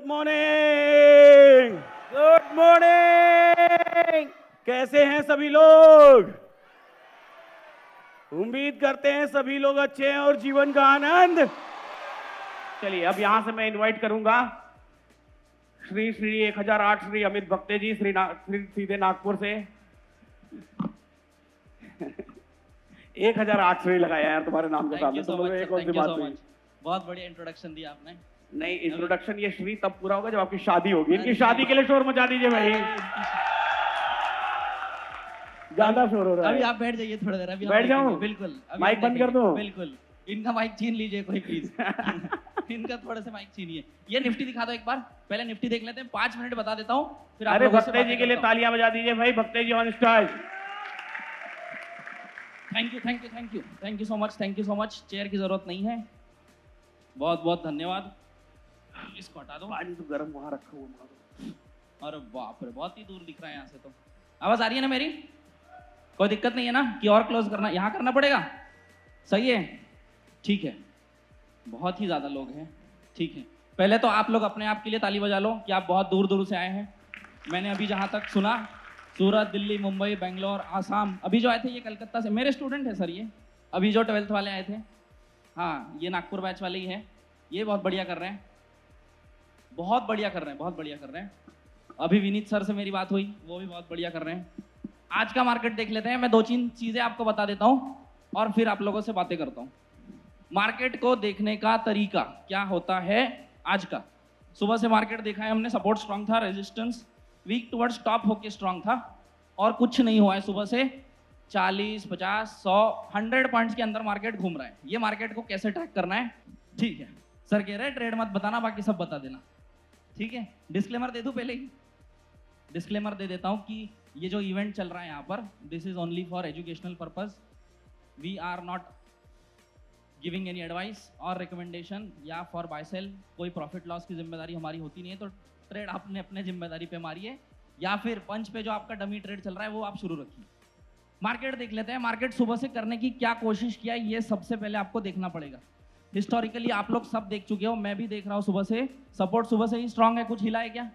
Good morning. Good morning. कैसे हैं सभी लोग? उम्मीद करते हैं सभी लोग अच्छे हैं और जीवन का आनंद। चलिए अब यहां से मैं इनवाइट करूंगा श्री श्री 1008 श्री अमित भक्ते जी, श्री सीधे नागपुर से। 1008 श्री लगाया यार तुम्हारे नाम के सामने, तुम लोग एक और सी बात हुई। बहुत बढ़िया इंट्रोडक्शन दिया आपने। नहीं, इंट्रोडक्शन ये श्री तब पूरा होगा जब आपकी शादी होगी। इनकी शादी के लिए शोर मचा दीजिए भाई। ज्यादा शोर हो रहा है। अभी आप बैठ जाइए थोड़ी देर। अभी बैठ जाऊं? बिल्कुल। माइक बंद कर दो। बिल्कुल। इनका माइक छीन लीजिए कोई प्लीज। इनका थोड़ा सा माइक छीनिए। ये निफ्टी दिखा दो एक बार। पहले निफ्टी देख लेते हैं, 5 मिनट बता देता हूँ फिर आप अरे भक्ते जी के लिए तालियां बजा दीजिए भाई। Bhakte ji on stage. Thank you so much. Chair की जरूरत नहीं है। बहुत बहुत धन्यवाद। इसको हटा दो। पानी तो गर्म वहां रखा हुआ। अरे बाप रे, बहुत ही दूर दिख रहा है यहाँ से। तो आवाज आ रही है ना मेरी? कोई दिक्कत नहीं है ना कि और क्लोज करना? यहाँ करना पड़ेगा? सही है, ठीक है। बहुत ही ज्यादा लोग हैं, ठीक है। पहले तो आप लोग अपने आप के लिए ताली बजा लो कि आप बहुत दूर दूर से आए हैं। मैंने अभी जहाँ तक सुना, सूरत, दिल्ली, मुंबई, बेंगलोर, आसाम। अभी जो आए थे ये कलकत्ता से, मेरे स्टूडेंट है सर ये। अभी जो 12th वाले आए थे, हाँ ये नागपुर बैच वाले ही हैं। ये बहुत बढ़िया कर रहे हैं, बहुत बढ़िया कर रहे हैं। अभी विनीत सर से मेरी बात हुई, वो भी बहुत बढ़िया कर रहे हैं। आज का मार्केट देख लेते हैं। मैं 2-3 चीजें आपको बता देता हूँ और फिर आप लोगों से बातें करता हूँ। मार्केट को देखने का तरीका क्या होता है आज का। सुबह से मार्केट देखा है हमने, सपोर्ट स्ट्रांग था, रेजिस्टेंस वीक टुवर्ड्स टॉप होके स्ट्रांग था और कुछ नहीं हुआ है। सुबह से 40, 50, 100, 100 पॉइंट्स के अंदर मार्केट घूम रहा है। ये मार्केट को कैसे ट्रैक करना है? ठीक है सर कह रहे हैं ट्रेड मत बताना, बाकी सब बता देना, ठीक है। डिस्क्लेमर दे दूं? पहले ही डिस्क्लेमर दे देता हूं कि ये जो इवेंट चल रहा है यहाँ पर, this is only for educational purpose. We are not giving any advice और रिकमेंडेशन या फॉर बाय सेल। कोई प्रॉफिट लॉस की जिम्मेदारी हमारी होती नहीं है। तो ट्रेड आपने अपने जिम्मेदारी पे मारी है, या फिर पंच पे जो आपका डमी ट्रेड चल रहा है वो आप शुरू रखिए। मार्केट देख लेते हैं। मार्केट सुबह से करने की क्या कोशिश किया, ये सबसे पहले आपको देखना पड़ेगा। हिस्टोरिकली आप लोग सब देख चुके हो, मैं भी देख रहा हूँ सुबह से। सपोर्ट सुबह से ही स्ट्रांग है, कुछ हिला है क्या?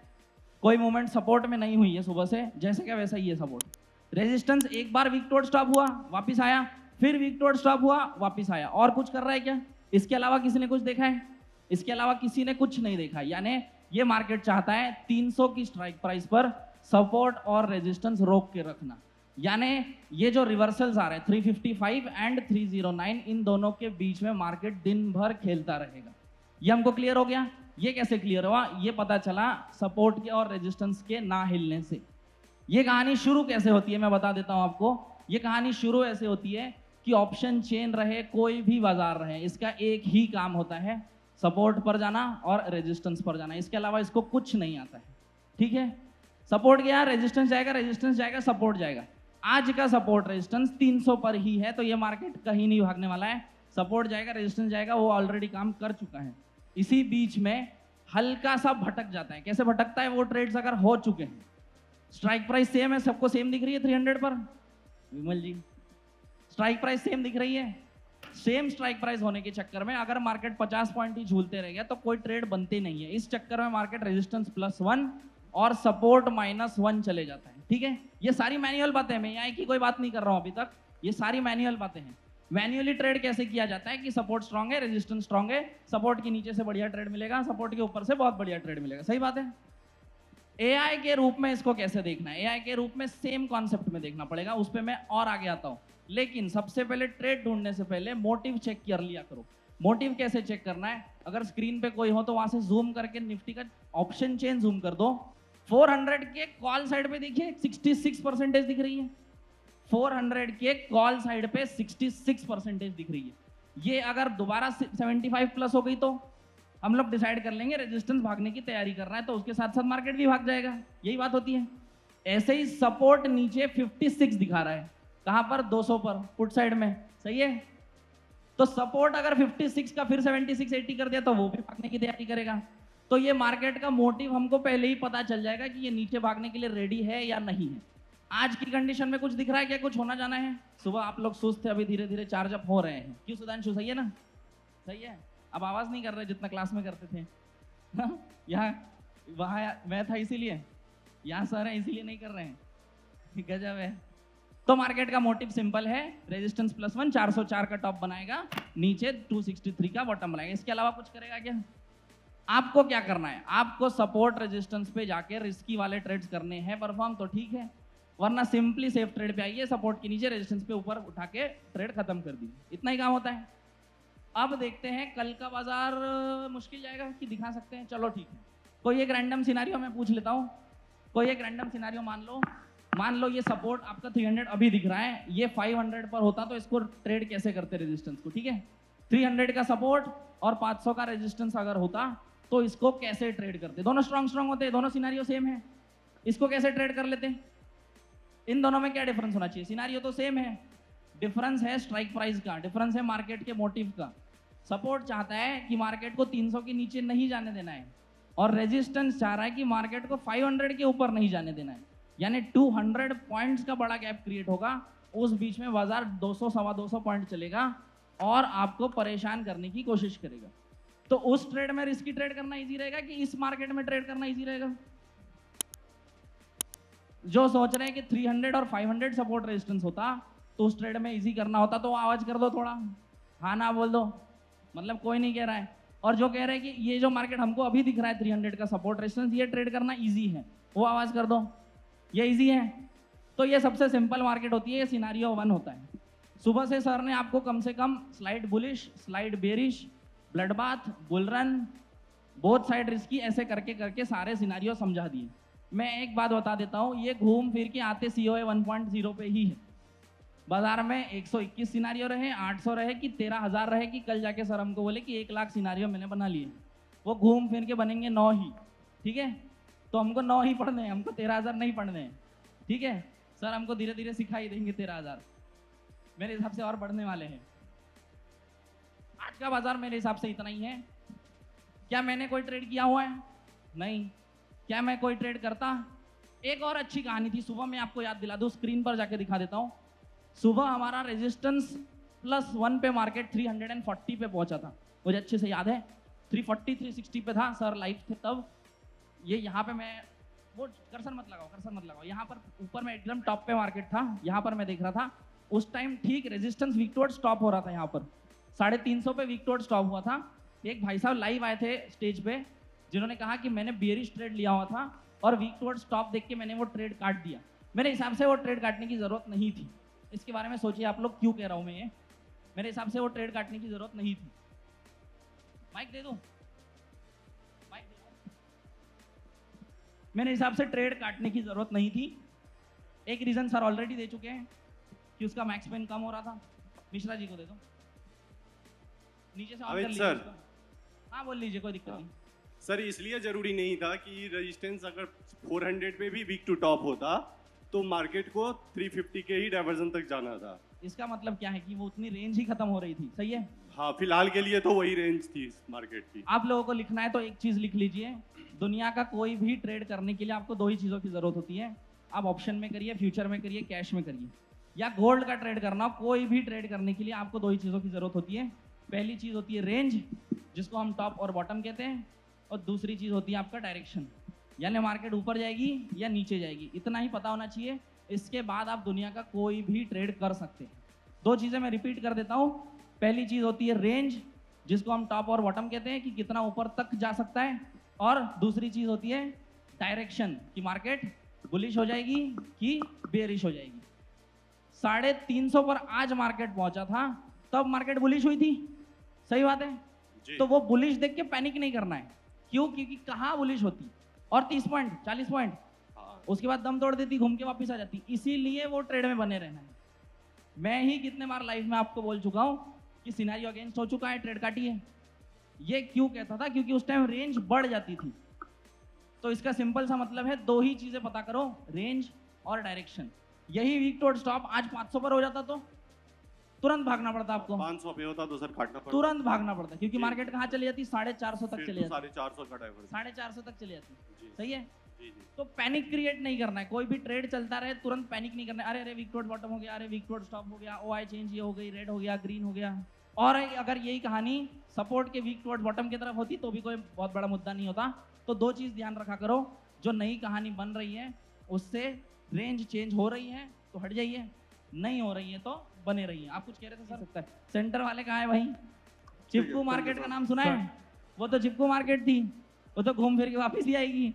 कोई मूवमेंट सपोर्ट में नहीं हुई है सुबह से, जैसे क्या वैसा ही है सपोर्ट। रेजिस्टेंस एक बार वीक टुवर्ड्स स्टॉप हुआ, वापस आया, फिर वीक टुवर्ड्स स्टॉप हुआ, वापस आया। और कुछ कर रहा है क्या? इसके अलावा किसी ने कुछ देखा है? इसके अलावा किसी ने कुछ नहीं देखा। यानी ये मार्केट चाहता है 300 की स्ट्राइक प्राइस पर सपोर्ट और रेजिस्टेंस रोक के रखना। यानी ये जो रिवर्सल्स आ रहे हैं 355 एंड 309, इन दोनों के बीच में मार्केट दिन भर खेलता रहेगा। ये हमको क्लियर हो गया? ये कैसे क्लियर हुआ? ये पता चला सपोर्ट के और रेजिस्टेंस के ना हिलने से। ये कहानी शुरू कैसे होती है मैं बता देता हूं आपको। ये कहानी शुरू ऐसे होती है कि ऑप्शन चेन रहे, कोई भी बाजार रहे, इसका एक ही काम होता है, सपोर्ट पर जाना और रेजिस्टेंस पर जाना। इसके अलावा इसको कुछ नहीं आता है, ठीक है। सपोर्ट गया, रेजिस्टेंस जाएगा, सपोर्ट जाएगा। आज का सपोर्ट रेजिस्टेंस 300 पर ही है, तो ये मार्केट कहीं नहीं भागने वाला है। सपोर्ट जाएगा, रेजिस्टेंस जाएगा, वो ऑलरेडी काम कर चुका है। इसी बीच में हल्का सा भटक जाता है। कैसे भटकता है? वो ट्रेड्स अगर हो चुके हैं, स्ट्राइक प्राइस सेम है, सबको सेम दिख रही है 300 पर। विमल जी स्ट्राइक प्राइस सेम दिख रही है। सेम स्ट्राइक प्राइस होने के चक्कर में अगर मार्केट 50 पॉइंट ही झूलते रह गया तो कोई ट्रेड बनते नहीं है। इस चक्कर में मार्केट रेजिस्टेंस +1 और सपोर्ट -1 चले जाता है, ठीक है। ये सारी मैनुअल बातें हैं, मैं यहाँ की कोई बात नहीं कर रहा हूँ अभी तक। ये सारी मैनुअल बातें हैं। मैन्युअली ट्रेड कैसे किया जाता है कि सपोर्ट स्ट्रांग है, रेजिस्टेंस स्ट्रांग है, सपोर्ट के नीचे से बढ़िया ट्रेड मिलेगा, सपोर्ट के ऊपर से बहुत बढ़िया ट्रेड मिलेगा। सही बात है। एआई के रूप में इसको कैसे देखना है? एआई के रूप में सेम कॉन्सेप्ट में देखना पड़ेगा, उस पर मैं और आगे आता हूँ। लेकिन सबसे पहले ट्रेड ढूंढने से पहले मोटिव चेक कर लिया करो। मोटिव कैसे चेक करना है? अगर स्क्रीन पे कोई हो तो वहां से जूम करके निफ्टी का ऑप्शन चेन जूम कर दो। 400 के कॉल साइड पे देखिए 66% दिख रही है। 400 के कॉल साइड पे 66% दिख रही है। ये अगर दोबारा 75 प्लस हो गई तो हम लोग डिसाइड कर लेंगे रेजिस्टेंस भागने की तैयारी कर रहा है, तो उसके साथ साथ मार्केट भी भाग जाएगा। यही बात होती है। ऐसे ही सपोर्ट नीचे 56 दिखा रहा है, कहां पर? 200 पर, पुट साइड में। सही है। तो सपोर्ट अगर 56 का फिर 76, 80 कर दिया तो वो भी भागने की तैयारी करेगा। तो ये मार्केट का मोटिव हमको पहले ही पता चल जाएगा कि ये नीचे भागने के लिए रेडी है या नहीं है। आज की कंडीशन में कुछ दिख रहा है क्या? कुछ होना जाना है? सुबह आप लोग सुस्त थे, अभी धीरे धीरे चार्ज अप हो रहे हैं। क्यों सुधांशु? सही है ना? सही है। अब आवाज नहीं कर रहे जितना क्लास में करते थे। यहाँ वहां मैं था इसीलिए, यहाँ सर है इसीलिए नहीं कर रहे हैं। गजब है। तो मार्केट का मोटिव सिंपल है, रेजिस्टेंस +1 404 का टॉप बनाएगा, नीचे 263 का बॉटम बनाएगा। इसके अलावा कुछ करेगा क्या? आपको क्या करना है? आपको सपोर्ट रेजिस्टेंस पे जाके रिस्की वाले ट्रेड्स करने हैं परफॉर्म, तो ठीक है, वरना सिंपली सेफ ट्रेड पे आइए, सपोर्ट के नीचे रेजिस्टेंस पे ऊपर उठा के ट्रेड खत्म कर दी। इतना ही काम होता है। अब देखते हैं कल का बाजार मुश्किल जाएगा कि दिखा सकते हैं। चलो ठीक है, कोई एक रैंडम सिनारियो मैं पूछ लेता हूँ। कोई एक रैंडम सिनारियो मान लो ये सपोर्ट आपका 300 अभी दिख रहा है, ये 500 पर होता तो इसको ट्रेड कैसे करते रेजिस्टेंस को? ठीक है, 300 का सपोर्ट और 500 का रेजिस्टेंस अगर होता तो इसको कैसे ट्रेड करते? दोनों स्ट्रॉन्ग होते, दोनों सिनारियो सेम है, इसको कैसे ट्रेड कर लेते? इन दोनों में क्या डिफरेंस होना चाहिए? सिनारियो तो सेम है, डिफरेंस है स्ट्राइक प्राइस का, डिफरेंस है मार्केट के मोटिव का। सपोर्ट चाहता है कि मार्केट को 300 के नीचे नहीं जाने देना है, और रेजिस्टेंस चाह रहा है कि मार्केट को 500 के ऊपर नहीं जाने देना है, यानी 200 पॉइंट्स का बड़ा गैप क्रिएट होगा। उस बीच में बाजार 200 सवा 200 पॉइंट चलेगा और आपको परेशान करने की कोशिश करेगा। तो उस ट्रेड में रिस्की ट्रेड करना इजी रहेगा कि इस मार्केट में ट्रेड करना इजी रहेगा? जो सोच रहे हैं कि 300 और 500 सपोर्ट रेजिस्टेंस होता तो उस ट्रेड में इजी करना होता, तो आवाज कर दो थोड़ा, हाँ ना बोल दो, मतलब कोई नहीं कह रहा है। और जो कह रहे हैं कि ये जो मार्केट हमको अभी दिख रहा है 300 का सपोर्ट रेजिस्टेंस, ये ट्रेड करना इजी है, वो आवाज कर दो, ये इजी है। तो ये सबसे सिंपल मार्केट होती है, ये सिनारियो 1 होता है। सुबह से सर ने आपको कम से कम slide bullish, slide bearish, blood bath, bull run, both side risky, ऐसे करके करके सारे सिनारियो समझा दिए। मैं एक बात बता देता हूँ, ये घूम फिर के आते COA 1.0 पे ही है। बाजार में 121 सिनारियो रहे, 800 रहे कि 13,000 रहे कि कल जाके सर हमको बोले कि 1 लाख सिनारियो मैंने बना लिए, वो घूम फिर के बनेंगे 9 ही। ठीक है, तो हमको 9 ही पढ़ने हैं, हमको 13,000 नहीं पढ़ने हैं। ठीक है, सर हमको धीरे धीरे सिखा ही देंगे 13,000, मेरे हिसाब से और बढ़ने वाले हैं। आज का बाजार मेरे हिसाब से इतना ही है। क्या मैंने कोई ट्रेड किया हुआ है? नहीं। क्या मैं कोई ट्रेड करता? एक और अच्छी कहानी थी, सुबह मैं आपको याद दिला दूं, स्क्रीन पर जाके दिखा देता हूं। सुबह हमारा रेजिस्टेंस +1 पे मार्केट 340 पे पहुंचा था, मुझे अच्छे से याद है, 340 360 पे था, सर लाइव थे तब। ये यहाँ पे मैं, वो कर्सर मत लगाओ, यहाँ पर ऊपर में एकदम टॉप पे मार्केट था, यहाँ पर मैं देख रहा था उस टाइम। ठीक रेजिस्टेंस वीक टुवर्ड्स स्टॉप हो रहा था, यहाँ पर 350 पे वीक टुवर्ड्स स्टॉप हुआ था। एक भाई साहब लाइव आए थे स्टेज पे, जिन्होंने कहा कि मैंने बेयरिश ट्रेड लिया हुआ था और वीक टुवर्ड्स स्टॉप देख के मैंने वो ट्रेड काट दिया। मेरे हिसाब से वो ट्रेड काटने की जरूरत नहीं थी। इसके बारे में सोचिए आप लोग, क्यों कह रहा हूं मैं ये। मेरे हिसाब से वो ट्रेड काटने की जरूरत नहीं थी। माइक दे दो, माइक दे दो। मेरे हिसाब से ट्रेड काटने की जरूरत नहीं थी। एक रीजन सर ऑलरेडी दे चुके हैं कि उसका मैक्स पेन कम हो रहा था। मिश्रा जी को दे दो, नीचे से ऑन कर लीजिए उसको। हाँ बोल लीजिए, कोई दिक्कत नहीं। सर इसलिए जरूरी नहीं था कि रेजिस्टेंस अगर 400 पे भी वीक टू टॉप होता तो मार्केट को 350 के ही डाइवर्जन तक जाना था। इसका मतलब क्या है कि वो उतनी रेंज ही खत्म हो रही थी, सही है? हाँ, फिलहाल के लिए तो वही रेंज थी मार्केट की। आप लोगों को लिखना है तो एक चीज लिख लीजिए, दुनिया का कोई भी ट्रेड करने के लिए आपको 2 ही चीजों की जरूरत होती है। आप ऑप्शन में करिए, फ्यूचर में करिए, कैश में करिए, या गोल्ड का ट्रेड करना हो, कोई भी ट्रेड करने के लिए आपको 2 ही चीजों की जरूरत होती है। पहली चीज होती है रेंज, जिसको हम टॉप और बॉटम कहते हैं, और दूसरी चीज होती है आपका डायरेक्शन, यानी मार्केट ऊपर जाएगी या नीचे जाएगी, इतना ही पता होना चाहिए। इसके बाद आप दुनिया का कोई भी ट्रेड कर सकते हैं। 2 चीजें मैं रिपीट कर देता हूं। पहली चीज होती है रेंज, जिसको हम टॉप और बॉटम कहते हैं कि कितना ऊपर तक जा सकता है, और दूसरी चीज होती है डायरेक्शन, कि मार्केट बुलिश हो जाएगी कि बेरिश हो जाएगी। 350 पर आज मार्केट पहुंचा था, तब मार्केट बुलिश हुई थी, सही बात है? तो वो बुलिश देख के पैनिक नहीं करना है। क्यों? क्योंकि कहाँ बुलिश होती और 30 पॉइंट 40 पॉइंट, उसके बाद दम तोड़ देती, घूम के वापस आ जाती। इसीलिए वो ट्रेड में बने रहना है। मैं ही कितने बार लाइफ में आपको बोल चुका हूं कि सिनेरियो अगेंस्ट हो चुका है, ट्रेड काटिए। ये क्यों कहता था? क्योंकि उस टाइम रेंज बढ़ जाती थी। तो इसका सिंपल सा मतलब है 2 ही चीजें पता करो, रेंज और डायरेक्शन। यही वीक टुवर्ड स्टॉप आज 500 पर हो जाता तो तुरंत भागना पड़ता आपको। 500 पे होता तो सर काटना पड़ता, तुरंत भागना पड़ता, क्योंकि मार्केट कहाँ चली जाती? 450 तक चली जाती, 450 का डाइवर्जन, 450 तक चली जाती, सही है? जी जी। तो पैनिक क्रिएट नहीं करना है। कोई भी ट्रेड चलता रहे तुरंत पैनिक नहीं करना है। अरे वीक टुवर्ड बॉटम हो गया, अरे वीक टुवर्ड स्टॉप हो गया, ओआई चेंज ये हो गई, रेड हो गया, ग्रीन हो गया। और अगर यही कहानी सपोर्ट के वीक टुवर्ड्स बॉटम की तरफ होती तो भी कोई बहुत बड़ा मुद्दा नहीं होता। तो दो चीज ध्यान रखा करो, जो नई कहानी बन रही है उससे रेंज चेंज हो रही है तो हट जाइए, नहीं हो रही है तो बने रहिए। आप कुछ कह रहे थे सर? सेंटर वाले कहाँ है भाई? चिपकू मार्केट का नाम सुना है? वो तो चिपकू मार्केट थी, वो तो घूम फिर के वापस ही आएगी,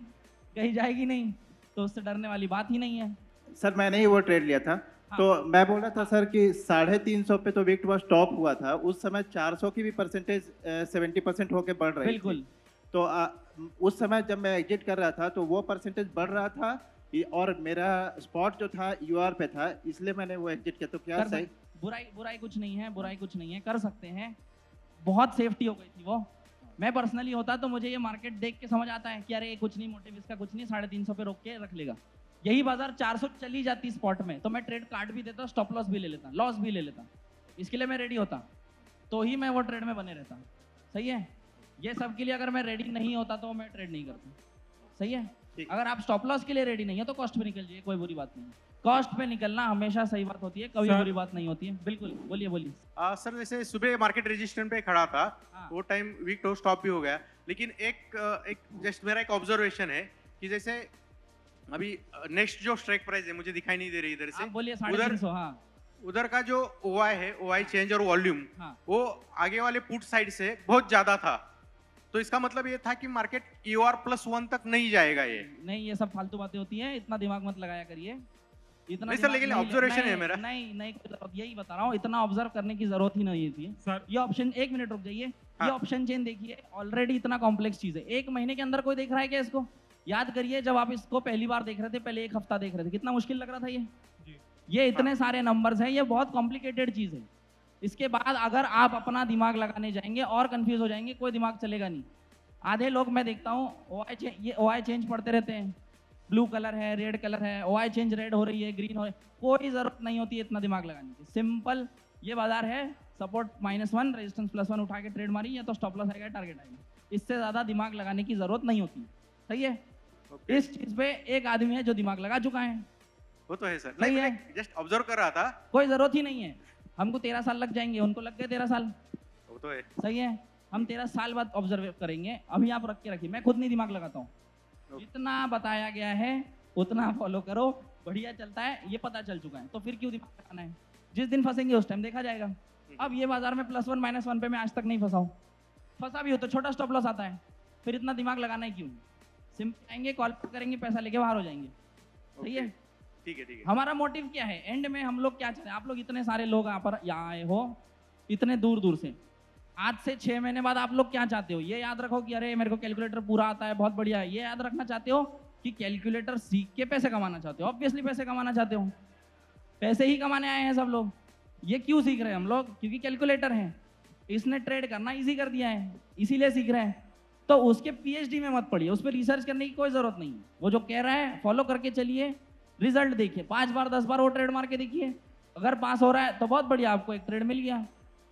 कहीं जाएगी नहीं, तो उससे डरने वाली बात ही नहीं है। सर मैंने ही वो ट्रेड लिया था। हाँ। तो मैं बोल रहा था सर कि 350 पे तो विक्ट वॉच टॉप हुआ था, उस समय 400 की भी परसेंटेज 70% होके बढ़ रही बिल्कुल। थी। तो उस समय जब मैं एग्जिट कर रहा था तो वो परसेंटेज बढ़ रहा था और मेरा स्पॉट जो था यूआर पे था, इसलिए मैंने वो एग्जिट किया। तो क्या कर सही? सकते- बुराई कुछ नहीं है, बुराई कुछ नहीं है, कर सकते हैं। बहुत सेफ्टी हो गई थी वो। मैं पर्सनली होता तो मुझे ये मार्केट देख के समझ आता है कि अरे ये कुछ नहीं, मोटिव इसका कुछ नहीं, 350 पे रोक के रख लेगा। यही बाजार 400 चली जाती स्पॉट में तो मैं ट्रेड काट भी देता, स्टॉप लॉस भी ले लेता, लॉस भी ले लेता, इसके लिए मैं रेडी होता, तो ही मैं वो ट्रेड में बने रहता। सही है? ये सब के लिए अगर मैं रेडी नहीं होता तो मैं ट्रेड नहीं करता। सही है? अगर आप स्टॉप लॉस के लिए रेडी नहीं है तो कॉस्ट पे निकल जाइए, कोई बुरी बात नहीं। कॉस्ट पे निकलना हमेशा सही बात होती है, कभी बुरी बात नहीं होती है। बिल्कुल, बोलिए बोलिए। सर जैसे सुबह मार्केट रेजिस्टेंस पे खड़ा था, हाँ। वो टाइम वीक टू स्टॉप भी हो गया, लेकिन एक जस्ट मेरा एक ऑब्जर्वेशन है कि जैसे अभी नेक्स्ट जो स्ट्राइक प्राइस है मुझे दिखाई नहीं दे रही इधर से, आप बोलिए 350। हाँ उधर का जो ओआई है, ओआई चेंज और वॉल्यूम, हाँ। वो आगे वाले पुट साइड से बहुत ज्यादा था। तो इसका मतलब ये था कि मार्केट EOR+1 तक नहीं जाएगा ये। नहीं, ये सब फालतू बातें होती है, इतना दिमाग मत लगाया करिए। इतना नहीं सर, दिमाग लेकिन नहीं- ऑब्जर्वेशन है नहीं, मेरा। नहीं कोई जरूरत, यही बता रहा हूँ, इतना ऑब्जर्व करने की जरूरत ही नहीं थी सर। ये ऑप्शन, एक मिनट रुक जाइए। हाँ। ये ऑप्शन चेन देखिए, ऑलरेडी इतना कॉम्प्लेक्स चीज है, एक महीने के अंदर कोई देख रहा है क्या इसको? याद करिए, जब आप इसको पहली बार देख रहे थे, पहले एक हफ्ता देख रहे थे, कितना मुश्किल लग रहा था ये इतने सारे नंबर्स हैं, ये बहुत कॉम्प्लिकेटेड चीज है। इसके बाद अगर आप अपना दिमाग लगाने जाएंगे और कंफ्यूज हो जाएंगे, कोई दिमाग चलेगा नहीं। आधे लोग मैं देखता हूँ ये ओआई चेंज पढ़ते रहते हैं, ब्लू कलर है, रेड कलर है, ओआई चेंज रेड हो रही है, ग्रीन हो रही है, कोई जरूरत नहीं होती है इतना दिमाग लगाने की। सिंपल ये बाजार है, सपोर्ट -1, रेजिस्टेंस +1 उठा के ट्रेड मारी, या तो स्टॉप लॉस आएगा, टारगेट आएगा, इससे ज्यादा दिमाग लगाने की जरूरत नहीं होती। सही है? इस चीज पे एक आदमी है जो दिमाग लगा चुका है, वो तो है सर। सही नहीं, है। मैं जस्ट ऑब्जर्व कर रहा था। कोई जरूरत ही नहीं है। हमको 13 साल लग जाएंगे, उनको लग गए 13 साल। वो तो है। सही है? हम 13 साल बाद ऑब्जर्व करेंगे, अभी आप रख के रखिए, मैं खुद नहीं दिमाग लगाता हूँ। जितना बताया गया है उतना फॉलो करो, बढ़िया चलता है, ये पता चल चुका है, तो फिर क्यों दिमाग लगाना है? जिस दिन फंसेंगे उस टाइम देखा जाएगा। अब ये बाजार में +1 -1 पे मैं आज तक नहीं फंसा हूँ, फंसा भी हो तो छोटा स्टॉप लॉस आता है, फिर इतना दिमाग लगाना है क्यों? सिंपल आएंगे, कॉल करेंगे, पैसा लेके बाहर हो जाएंगे। सही है? ठीक है, ठीक है। हमारा मोटिव क्या है एंड में? हम लोग क्या चाहते हैं? आप लोग इतने सारे लोग यहाँ आए हो, इतने दूर दूर से, आज से 6 महीने बाद आप लोग क्या चाहते हो? ये याद रखो कि अरे मेरे को कैलकुलेटर पूरा आता है, बहुत बढ़िया है। ये याद रखना चाहते हो कि कैलकुलेटर सीख के पैसे कमाना चाहते हो? ऑब्वियसली पैसे कमाना चाहते हो, पैसे ही कमाने आए हैं सब लोग। ये क्यों सीख रहे हैं हम लोग? क्योंकि कैलकुलेटर है, इसने ट्रेड करना इजी कर दिया है, इसीलिए सीख रहे हैं। तो उसके PhD में मत पढ़िए, उस पर रिसर्च करने की कोई जरूरत नहीं है। वो जो कह रहा है फॉलो करके चलिए, रिजल्ट देखिए, 5 बार 10 बार वो ट्रेड मार के देखिए। अगर पास हो रहा है तो बहुत बढ़िया, आपको एक ट्रेड मिल गया।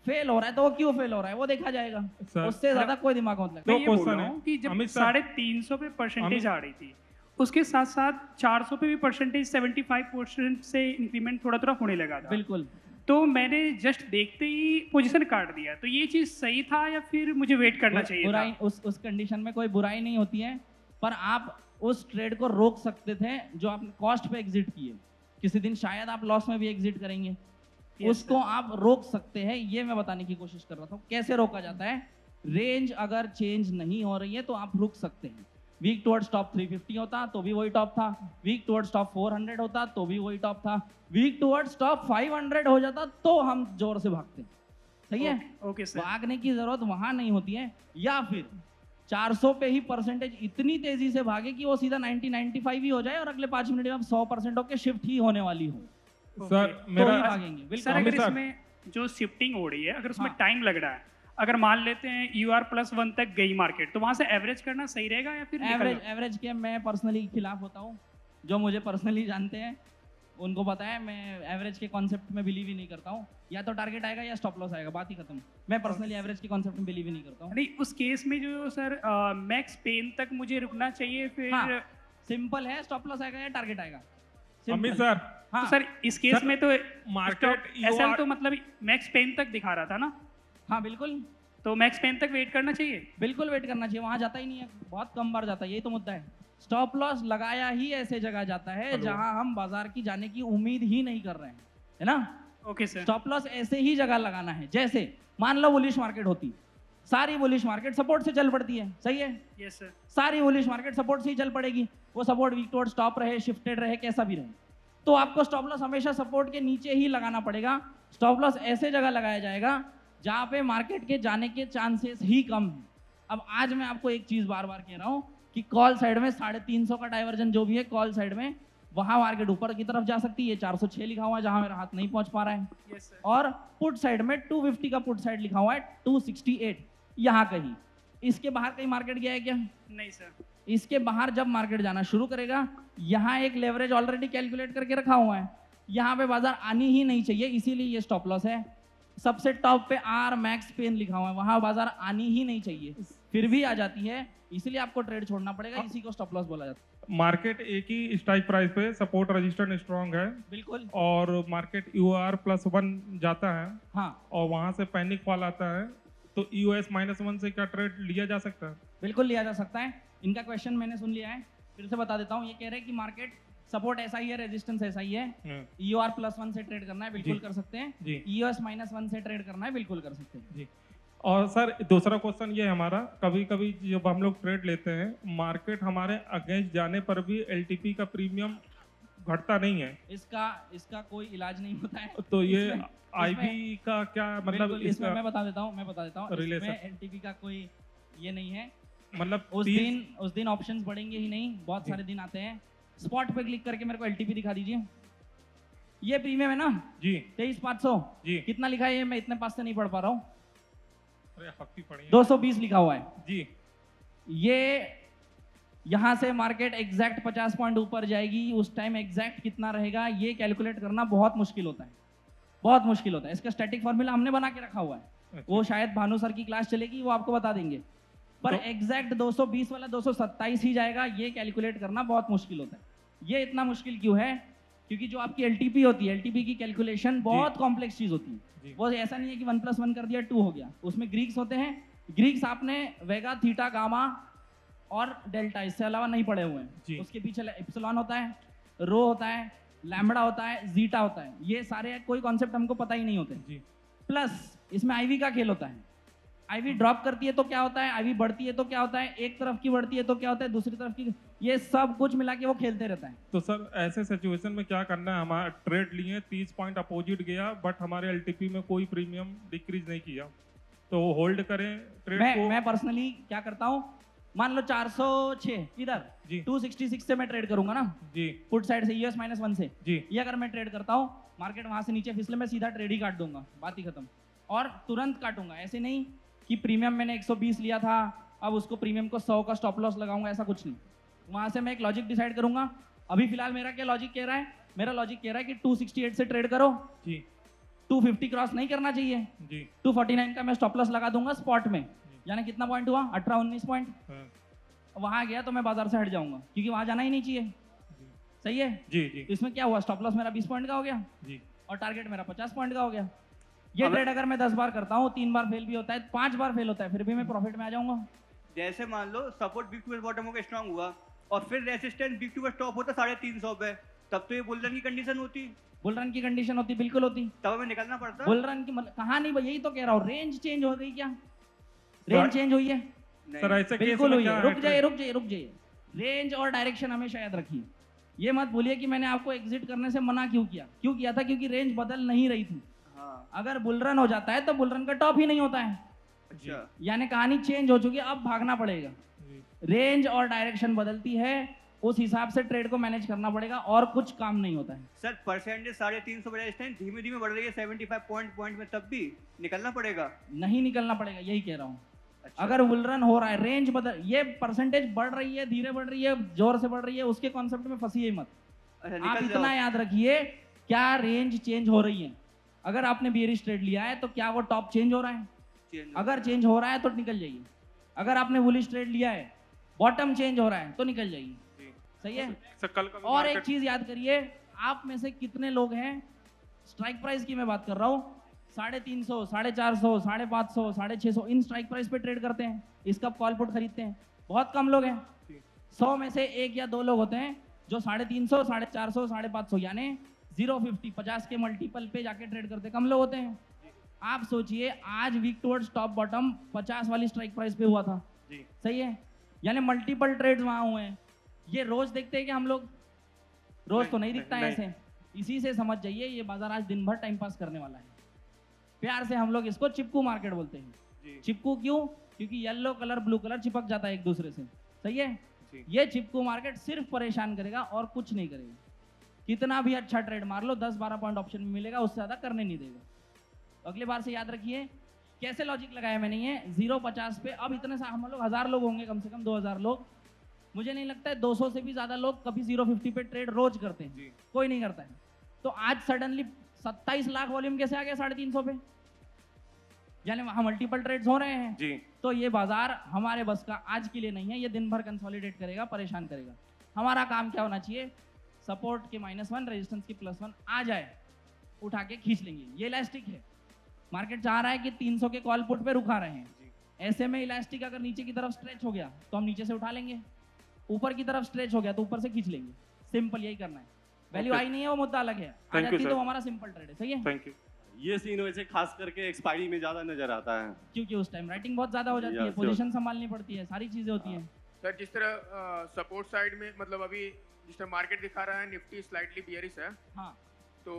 फेल हो रहा है तो वो क्यों फेल हो रहा है वो देखा जाएगा, सर, उससे ज्यादा कोई दिमाग मत दो लगा। मैं ये बोल क्वेश्चन रहा है। हूँ कि जब अमित सर। 350 पे परसेंटेज आ रही थी, उसके साथ साथ 400 पे भी परसेंटेज 75% से इंक्रीमेंट थोड़ा थोड़ा होने लगा था। बिल्कुल, तो मैंने जस्ट देखते ही पोजीशन काट दिया। तो ये चीज सही था या फिर मुझे वेट करना चाहिए बुराई था? उस कंडीशन में कोई बुराई नहीं होती है, पर आप उस ट्रेड को रोक सकते थे जो आपने कॉस्ट पे एग्जिट किए। किसी दिन शायद आप लॉस में भी एग्जिट करेंगे, उसको आप रोक सकते हैं। ये मैं बताने की कोशिश कर रहा था, कैसे रोका जाता है। रेंज अगर चेंज नहीं हो रही है तो आप रुक सकते हैं। वीक टुवर्ड्स टॉप 350 होता तो भी वही टॉप था, वीक टुवर्ड्स टॉप 400 होता तो भी वही टॉप था, वीक टुवर्ड्स टॉप 500 हो जाता तो हम जोर से भागते। सही है? Okay sir. भागने की जरूरत वहां नहीं होती है। या फिर 400 पे ही परसेंटेज इतनी तेजी से भागे कि वो सीधा 90-95 ही हो जाए और अगले 5 मिनट में 100% होके शिफ्ट ही होने वाली हो, सर तो मेरा ही भागेंगे। सर बिल्कुल। अगर अमित सर। इसमें जो शिफ्टिंग हो रही है, अगर उसमें हाँ। टाइम लग रहा है, अगर मान लेते हैं EOR+1 तक गई मार्केट, तो वहां से एवरेज करना सही रहेगा या फिर एवरेज के मैं पर्सनली खिलाफ होता हूँ। जो मुझे पर्सनली जानते हैं उनको पता है, मैं एवरेज के कॉन्सेप्ट में बिलीव ही नहीं करता हूँ। या तो टारगेट आएगा या स्टॉप लॉस आएगा, बात ही खत्म। मैं पर्सनली एवरेज के कॉन्सेप्ट में बिलीव ही नहीं करता हूँ। नहीं, उस केस में जो सर मैक्स पेन तक मुझे रुकना चाहिए फिर? हाँ, सिंपल है, स्टॉप लॉस आएगा या टारगेट आएगा। अमित Simple। सर, हाँ तो सर इस केस सर, में तो मार्केट SL तो मतलब मैक्स पेन तक दिखा रहा था ना? हाँ बिल्कुल, तो मैक्स पेन तक वेट करना चाहिए। बिल्कुल वेट करना चाहिए, वहां जाता ही नहीं है, बहुत कम बार जाता है, यही तो मुद्दा है। स्टॉप लॉस लगाया ही ऐसे जगह जाता है जहां हम बाजार की जाने की उम्मीद ही नहीं कर रहे हैं, है ना। Okay sir. स्टॉप लॉस ऐसे ही जगह लगाना है, जैसे मान लो बुलिश मार्केट होती, सारी बुलिश मार्केट सपोर्ट से चल पड़ती है, सही है, यस सर। सारी बुलिश मार्केट सपोर्ट से ही चल पड़ेगी, वो सपोर्ट वीक टुवर्ड्स टॉप रहे, शिफ्टेड रहे, कैसा भी रहे, तो आपको स्टॉप लॉस हमेशा सपोर्ट के नीचे ही लगाना पड़ेगा। स्टॉप लॉस ऐसे जगह लगाया जाएगा जहां पे मार्केट के जाने के चांसेस ही कम है। अब आज मैं आपको एक चीज बार बार कह रहा हूं कि कॉल साइड में 350 का डाइवर्जन जो भी है कॉल साइड में, वहां मार्केट ऊपर की तरफ जा सकती है, 406 लिखा हुआ है जहां मेरा हाथ नहीं पहुंच पा रहा है, यस सर। और पुट साइड में 250 का पुट साइड लिखा हुआ है 268, यहाँ कहीं। इसके बाहर कहीं मार्केट गया है क्या? नहीं सर। इसके बाहर जब मार्केट जाना शुरू करेगा, यहाँ एक लेवरेज ऑलरेडी कैलकुलेट करके रखा हुआ है, यहाँ पे बाजार आनी ही नहीं चाहिए, इसीलिए ये स्टॉप लॉस है। सबसे टॉप पे आर मैक्स पेन लिखा हुआ है, वहां बाजार आनी ही नहीं चाहिए, फिर भी आ जाती है, इसलिए आपको ट्रेड छोड़ना पड़ेगा, इसी को स्टॉप लॉस बोला जाता है। मार्केट एक ही स्ट्राइक प्राइस पे सपोर्ट रजिस्टर्ड स्ट्रांग है, बिल्कुल, और मार्केट UR+1 जाता है हाँ और वहां से पैनिक फॉल आता है, तो EOS-1 से क्या ट्रेड लिया जा सकता है? बिल्कुल लिया जा सकता है। इनका क्वेश्चन मैंने सुन लिया है, फिर से बता देता हूँ। ये कह रहे हैं कि मार्केट सपोर्ट ऐसा ही है, रेजिस्टेंस ऐसा ही है, EOR+1 से ट्रेड करना है, बिल्कुल जी। कर सकते हैं, जी EOS-1 से ट्रेड करना है, बिल्कुल कर सकते हैं। जी। और सर दूसरा क्वेश्चन ये है हमारा, कभी कभी जब हम लोग ट्रेड लेते हैं मार्केट हमारे अगेंस्ट जाने पर भी LTP का प्रीमियम घटता नहीं है, इसका कोई इलाज नहीं होता है। तो ये इसमें- IB का क्या मतलब बिल्कुल, इसमें इसका मैं बता देता हूँ, Relation। इसमें LTP का कोई ये नहीं है। मतलब उस दिन ऑप्शंस बढ़ेंगे ही नहीं, बहुत जी। सारे दिन आते हैं। स्पॉट पे क्लिक करके मेरे को LTP दिखा दीजिए। ये प्रीमियम है ना, जी 23,500, जी कितना लिखा है ये, मैं इतने पास से नहीं पढ़ पा रहा हूँ, अरे हफ्ती पड़ी है 220 लिखा हुआ है। जी ये यहाँ से मार्केट एग्जैक्ट 50 पॉइंट ऊपर जाएगी, उस टाइम एग्जैक्ट कितना रहेगा ये कैलकुलेट करना बहुत मुश्किल होता है, बहुत मुश्किल होता है। इसका स्टैटिक फॉर्मूला हमने बना के रखा हुआ है, अच्छा। वो शायद भानु सर की क्लास चलेगी, वो आपको बता देंगे, पर तो- एग्जैक्ट 220 वाला 227 ही जाएगा, ये कैलकुलेट करना बहुत मुश्किल होता है। ये इतना मुश्किल क्यों है? क्योंकि जो आपकी LTP होती है, LTP की कैलकुलेशन बहुत कॉम्प्लेक्स चीज होती जी। है, वो ऐसा नहीं है कि 1+1 कर दिया 2 हो गया, उसमें ग्रीक्स होते हैं, ग्रीक्स आपने वेगा, थीटा, गामा और डेल्टा इससे अलावा नहीं पढ़े हुए जी। हैं। उसके पीछे एप्सिलॉन होता है, रो होता है, लैम्बडा होता है, जीटा होता है, ये सारे कोई कॉन्सेप्ट हमको पता ही नहीं होते। जी प्लस इसमें IV का खेल होता है, IV ड्रॉप करती है तो क्या होता है, IV बढ़ती है तो क्या होता है, एक तरफ की बढ़ती है तो क्या होता है, दूसरी तरफ की, ये सब कुछ मिला के वो खेलते रहता है। तो सर ऐसे सिचुएशन में क्या करना है? हमारा ट्रेड लिए 30 पॉइंट अपोजिट गया, बट हमारे LTP में कोई प्रीमियम डिक्रीज नहीं किया, तो होल्ड करें ट्रेड को? मैं पर्सनली क्या करता हूँ, मान लो 406 इधर जी 266 से मैं ट्रेड करूंगा ना, जी पुट साइड से EOS-1 से, जी ये अगर मैं ट्रेड करता हूँ, मार्केट वहां से नीचे फिसले, मैं सीधा ट्रेड ही काट दूंगा, बात ही खत्म, और तुरंत काटूंगा। ऐसे नहीं कि प्रीमियम मैंने 120 लिया था, अब उसको प्रीमियम को 100 का स्टॉप लॉस लगाऊंगा, ऐसा कुछ नहीं। वहां से मैं एक लॉजिक डिसाइड करूंगा। अभी फिलहाल मेरा क्या लॉजिक कह रहा है, मेरा लॉजिक कह रहा है कि 268 से ट्रेड करो, जी 250 क्रॉस नहीं करना चाहिए, जी 249 का मैं स्टॉप लॉस लगा दूंगा स्पॉट में, यानी कितना पॉइंट हुआ, 18-19 पॉइंट। हाँ, वहां गया तो मैं बाजार से हट जाऊंगा, क्योंकि वहां जाना ही नहीं चाहिए, जी सही है। जी जी इसमें क्या हुआ, स्टॉप लॉस मेरा 20 पॉइंट का हो गया जी और टारगेट मेरा 50 पॉइंट का हो गया। ये ट्रेड अगर मैं 10 बार करता हूँ, 3 बार फेल भी होता है, 5 बार फेल होता है, फिर भी मैं प्रॉफिट में आ जाऊंगा। जैसे मान लो सपोर्ट बिग टू बॉटम होकर स्ट्रांग हुआ और फिर रेसिस्टेंस बिग टू स्टॉप होता 350 पे, तब तो ये बुल रन की कंडीशन होती, बुल रन की कंडीशन होती, बिल्कुल होती। तब हमें निकलना पड़ता। बुल रन की मतलब कहाँ नहीं भाई, यही तो कह रहा हूँ, रेंज चेंज हो गई क्या, रेंज चेंज हुई है, सर ऐसे केस बिल्कुल में हुई क्या है। है रुक जाइए रुक जाइए रुक जाइए, रेंज और डायरेक्शन हमेशा याद रखिए। ये मत भूलिए कि मैंने आपको एग्जिट करने से मना क्यों किया था, क्योंकि रेंज बदल नहीं रही थी। हाँ अगर बुल रन हो जाता है तो बुल रन का टॉप ही नहीं होता है, अच्छा यानी कहानी चेंज हो चुकी है, अब भागना पड़ेगा। जी रेंज और डायरेक्शन बदलती है, उस हिसाब से ट्रेड को मैनेज करना पड़ेगा, और कुछ काम नहीं होता है। सर परसेंटेज 350 बजाय इस टाइम धीमे धीमे बढ़ रही है 75 पॉइंट में, तब भी निकलना पड़ेगा। नहीं निकलना पड़ेगा, यही कह रहा हूँ। अच्छा। अगर बुल रन हो रहा है, रेंज बदल, ये परसेंटेज बढ़ रही है, धीरे बढ़ रही है, जोर से बढ़ रही है, उसके कॉन्सेप्ट में फंसिए मत। अच्छा आप निकल इतना जाओ। याद रखिए, क्या रेंज चेंज हो रही है। अगर आपने बियरिश ट्रेड लिया है तो क्या वो टॉप चेंज हो रहा है, Change हो अगर गया। चेंज हो रहा है तो निकल जाइए। अगर आपने बुलिश ट्रेड लिया है, बॉटम चेंज हो रहा है तो निकल जाइए, जी सही है। सर कल का भी और एक market- चीज याद करिए, आप में से कितने लोग हैं, स्ट्राइक प्राइस की मैं बात कर रहा हूँ, 350, 450, 550, 650 इन स्ट्राइक प्राइस पे ट्रेड करते हैं, इसका कॉल पुट खरीदते हैं। बहुत कम लोग हैं, 100 में से 1 या 2 लोग होते हैं जो 350, 450, 550 यानी 050 50 के मल्टीपल पे जाके ट्रेड करते हैं, कम लोग होते हैं। आप सोचिए आज वीक टुवर्ड्स टॉप बॉटम 50 वाली स्ट्राइक प्राइस पे हुआ था, सही है, यानी मल्टीपल ट्रेड्स वहां हुए हैं। ये रोज देखते हैं कि हम लोग, रोज तो नहीं दिखता है ऐसे। इसी से समझ जाइए ये बाजार आज दिन भर टाइम पास करने वाला है। प्यार से हम लोग इसको चिपकू मार्केट बोलते हैं। चिपकू क्यों? क्योंकि येलो कलर ब्लू कलर चिपक जाता है एक दूसरे से, सही है। ये चिपकू मार्केट सिर्फ परेशान करेगा और कुछ नहीं करेगा। कितना भी अच्छा ट्रेड मार लो 10-12 पॉइंट ऑप्शन में मिलेगा, उससे ज्यादा करने नहीं देगा। अगली बार से याद रखिए कैसे लॉजिक लगाया मैंने, ये 0.50 पे अब इतने हम लोग 1000 लोग होंगे, कम से कम 2000 लोग, मुझे नहीं लगता है 200 से भी ज्यादा लोग कभी 050 पे ट्रेड रोज करते हैं, कोई नहीं करता है। तो आज सडनली 27 लाख वॉल्यूम कैसे आ गया 350 पे, यानी वहां मल्टीपल ट्रेड्स हो रहे हैं जी। तो ये बाजार हमारे बस का आज के लिए नहीं है, ये दिन भर कंसोलिडेट करेगा, परेशान करेगा। हमारा काम क्या होना चाहिए, सपोर्ट के -1 रेजिस्टेंस के +1 आ जाए, उठा के खींच लेंगे। ये इलास्टिक है, मार्केट चाह रहा है कि 300 के कॉल पुट पे रुका रहे हैं, ऐसे में इलास्टिक अगर नीचे की तरफ स्ट्रेच हो गया तो हम नीचे से उठा लेंगे, ऊपर की तरफ स्ट्रेच हो गया तो ऊपर से खींच लेंगे। सिंपल यही करना है। वैल्यू आई नहीं है वो मुद्दा अलग है, आ जाती तो हमारा सिंपल ट्रेड है, सही है। Thank you. ये सीन वैसे खास करके एक्सपायरी में ज्यादा नजर आता है, क्योंकि उस टाइम राइटिंग बहुत ज्यादा हो जाती है, पोजीशन संभालनी पड़ती है, सारी चीजें होती हैं। सर जिस तरह सपोर्ट साइड में मतलब अभी जिस तरह मार्केट दिखा रहा है निफ्टी स्लाइटली बियरिश है, हाँ, तो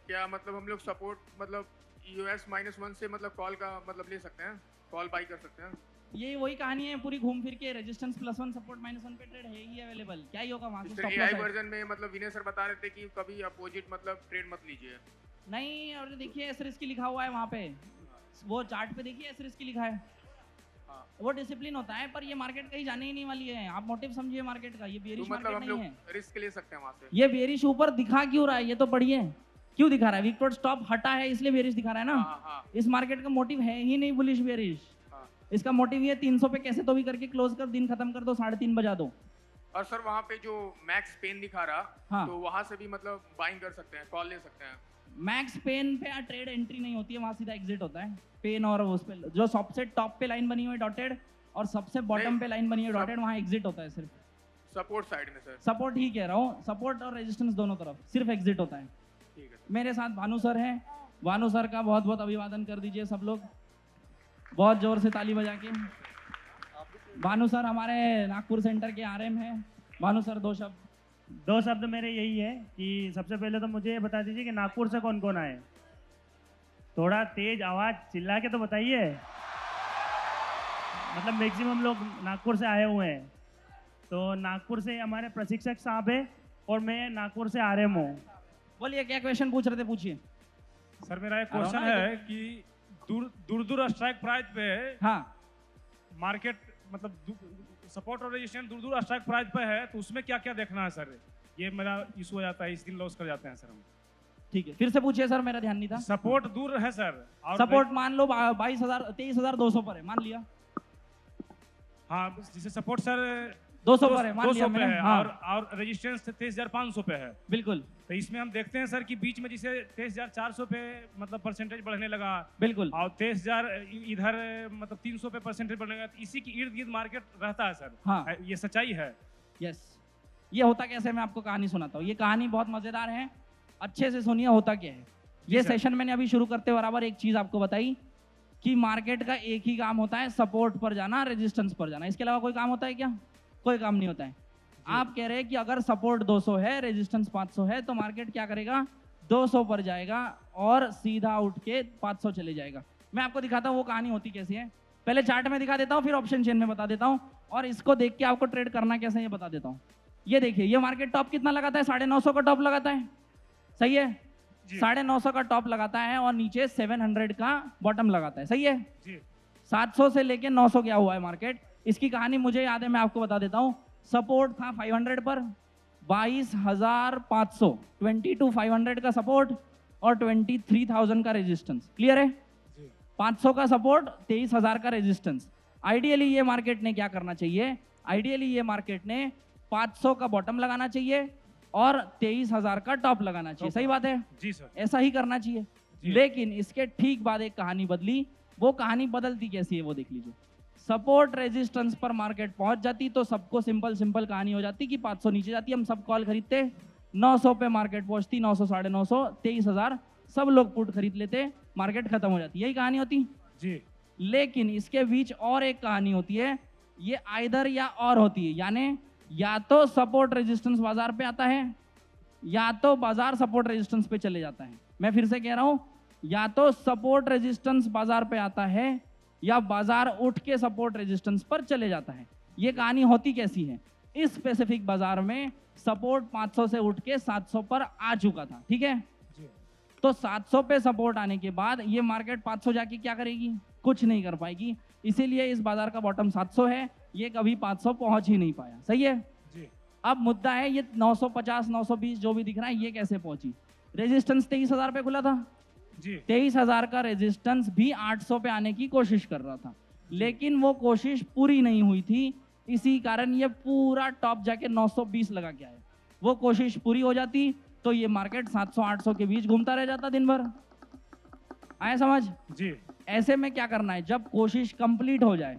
क्या मतलब हम लोग सपोर्ट मतलब यूएस -1 से मतलब कॉल का मतलब ले सकते हैं, कॉल बाई कर सकते हैं? ये वही कहानी है पूरी घूम फिर के, रेजिस्टेंस +1 सपोर्ट -1 पे ट्रेड है ही अवेलेबल, क्या ही होगा वहां से। स्टॉप लॉस एआई है वर्जन में मतलब विनय सर बता रहे थे कि कभी अपोजिट मतलब ट्रेड मत लीजिए। नहीं, और देखिए एस रिस्क लिखा हुआ है वहां पे, वो चार्ट पे देखिए एस रिस्क लिखा है, वो डिसिप्लिन होता है। पर ये मार्केट कहीं जाने ही नहीं वाली है, आप मोटिव समझिए मार्केट का, ये बेरिश मतलब मार्केट हम नहीं है। लोग रिस्क ले सकते हैं वहां से। ये बेरिश ऊपर दिखा क्यों रहा है, ये तो पढ़िए क्यों दिखा रहा है, वीक टुवर्ड्स टॉप हटा है इसलिए बेरिश दिखा रहा है ना। इस मार्केट का मोटिव है ही नहीं बुलिश बेरिश, इसका मोटिव ये 300 पे कैसे तो भी करके क्लोज कर, दिन खत्म कर दो, 3:30 बजा दो। और सर वहाँ पे जो मैक्स पेन दिखा रहा, हाँ, तो वहां से भी मतलब बाइंग कर सकते हैं, कॉल ले सकते हैं। मैक्स पेन पे ट्रेड एंट्री नहीं होती है, वहां सीधा एग्जिट होता है। पेन और उस पे जो सबसे टॉप पे लाइन बनी हुई है डॉटेड और सबसे बॉटम पे लाइन बनी है डॉटेड, वहां एग्जिट होता है सिर्फ। सपोर्ट साइड में सर सपोर्ट ही कह रहा हूँ, सपोर्ट और रेजिस्टेंस दोनों तरफ सिर्फ एग्जिट होता है। ठीक है। मेरे साथ भानु सर हैं, भानु सर का बहुत बहुत अभिवादन कर दीजिए सब लोग, बहुत जोर से ताली बजा के। भानु सर हमारे नागपुर सेंटर के आरएम हैं। भानु सर दो शब्द मेरे यही है कि सबसे पहले तो मुझे ये बता दीजिए कि नागपुर से कौन कौन आए, थोड़ा तेज आवाज चिल्ला के तो बताइए, मतलब मैक्सिमम लोग नागपुर से आए हुए हैं। तो नागपुर से हमारे प्रशिक्षक साहब है और मैं नागपुर से आरएम हूँ। बोलिए क्या क्वेश्चन पूछ रहे थे, पूछिए। सर मेरा एक क्वेश्चन है कि दूर स्ट्राइक प्राइस पे हाँ मार्केट मतलब सपोर्ट और रेजिस्टेंस दूर स्ट्राइक प्राइस पे है, तो उसमें क्या क्या देखना है सर, ये मेरा इशू हो जाता है, इस दिन लॉस कर जाते हैं सर हम। ठीक है, फिर से पूछिए सर, मेरा ध्यान नहीं था। सपोर्ट दूर है सर, और सपोर्ट मान लो 23,200 पर है, मान लिया। हाँ, जिसे सपोर्ट सर 200 पर है, मान लिया मैंने। है, हाँ। और रेजिस्टेंस 23,500 पे है। बिल्कुल। तो इसमें हम देखते हैं सर कि बीच में जिसे 23,400 पे मतलब परसेंटेज बढ़ने लगा, बिल्कुल, और 23,000 इधर मतलब 300 पे परसेंटेज बढ़ने लगा, तो इसी की इर्द गिर्द मार्केट रहता है सर। हाँ, ये सच्चाई है। यस, ये होता कैसे, मैं आपको कहानी सुनाता हूँ। ये कहानी बहुत मजेदार है, अच्छे से सुनिए होता क्या है। ये सेशन मैंने अभी शुरू करते बराबर एक चीज आपको बताई कि मार्केट का एक ही काम होता है, सपोर्ट पर जाना, रेजिस्टेंस पर जाना, इसके अलावा कोई काम होता है क्या? कोई काम नहीं होता है। आप कह रहे हैं कि अगर सपोर्ट 200 है, रेजिस्टेंस 500 है, तो मार्केट क्या करेगा, 200 पर जाएगा और सीधा उठ के 500 चले जाएगा। मैं आपको दिखाता हूँ वो कहानी होती कैसी है। पहले चार्ट में दिखा देता हूँ, फिर ऑप्शन चेन में बता देता हूँ, और इसको देख के आपको ट्रेड करना कैसे ये बता देता हूँ। ये देखिए, ये मार्केट टॉप कितना लगाता है, 950 का टॉप लगाता है, सही है, 950 का टॉप लगाता है और नीचे 700 का बॉटम लगाता है, सही है। 700 से लेके 900 क्या हुआ है मार्केट, इसकी कहानी मुझे याद है, मैं आपको बता देता हूँ। सपोर्ट था 500 पर, 22,500, 22,500 का सपोर्ट और 23,000 का रेजिस्टेंस, क्लियर है। 500 का सपोर्ट, 23,000 का रेजिस्टेंस। आइडियली ये मार्केट ने क्या करना चाहिए, आइडियली ये मार्केट ने 500 का बॉटम लगाना चाहिए और 23,000 का टॉप लगाना चाहिए, सही बात है जी सर, ऐसा ही करना चाहिए। लेकिन इसके ठीक बाद एक कहानी बदली। वो कहानी बदलती कैसी है वो देख लीजिए। सपोर्ट रेजिस्टेंस पर मार्केट पहुंच जाती तो सबको सिंपल कहानी हो जाती कि 500 नीचे जाती, हम सब कॉल खरीदते, 900 पे मार्केट पहुंचती, 900 950, 23,000, सब लोग पुट खरीद लेते, मार्केट खत्म हो जाती, यही कहानी होती जी। लेकिन इसके बीच और एक कहानी होती है, ये आइदर या और होती है, यानी या तो सपोर्ट रेजिस्टेंस बाजार पे आता है या तो बाजार सपोर्ट रेजिस्टेंस पे चले जाता है। मैं फिर से कह रहा हूं, या तो सपोर्ट रेजिस्टेंस बाजार पे आता है या बाजार उठ के सपोर्ट रेजिस्टेंस पर चले जाता है। ये कहानी होती कैसी है, इस स्पेसिफिक बाजार में सपोर्ट 500 से उठ के 700 पर आ चुका था, ठीक है। तो 700 पे सपोर्ट आने के बाद ये मार्केट 500 जाके क्या करेगी, कुछ नहीं कर पाएगी, इसीलिए इस बाजार का बॉटम 700 है, ये कभी 500 पहुंच ही नहीं पाया, सही है जी। अब मुद्दा है ये 950 920 जो भी दिख रहा है ये कैसे पहुंची। रेजिस्टेंस 23,000 पे खुला था जी। 23,000 का रेजिस्टेंस भी 800 पे आने की कोशिश कर रहा था, लेकिन वो कोशिश पूरी नहीं हुई थी, इसी कारण ये पूरा टॉप जाके 920 लगा के आया। वो कोशिश पूरी हो जाती तो ये मार्केट 700-800 के बीच घूमता रह जाता दिन भर। आया समझ जी। ऐसे में क्या करना है, जब कोशिश कंप्लीट हो जाए,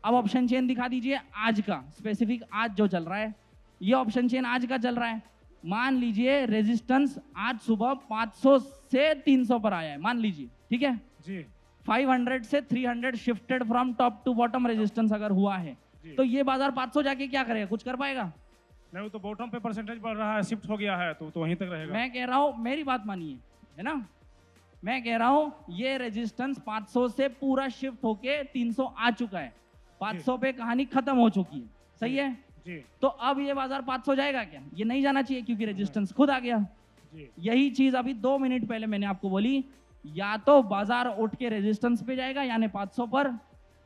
अब ऑप्शन चेन दिखा दीजिए आज का स्पेसिफिक, आज जो चल रहा है ये ऑप्शन चेन आज का चल रहा है। मान लीजिए रेजिस्टेंस आज सुबह 500 से 300 पर आया है, मान लीजिए, ठीक है जी। 500 से 300 shifted from top to bottom resistance अगर हुआ है जी। तो ये बाजार 500 जाके क्या करेगा, कुछ कर पाएगा? नहीं, वो तो बॉटम पे परसेंटेज बढ़ रहा है, शिफ्ट हो गया है तो वहीं तक रहेगा। मैं कह रहा हूं, मेरी बात मानिए, है ना, मैं कह रहा हूं ये रेजिस्टेंस 500 से पूरा शिफ्ट होके 300 आ चुका है, 500 पे कहानी खत्म हो चुकी है, सही है जी। तो अब ये बाजार 500 जाएगा क्या? ये नहीं जाना चाहिए क्योंकि रेजिस्टेंस खुद आ गया। जी। यही चीज अभी 2 मिनट पहले मैंने आपको बोली, या तो बाजार उठ के रेजिस्टेंस पे जाएगा यानी 500 पर,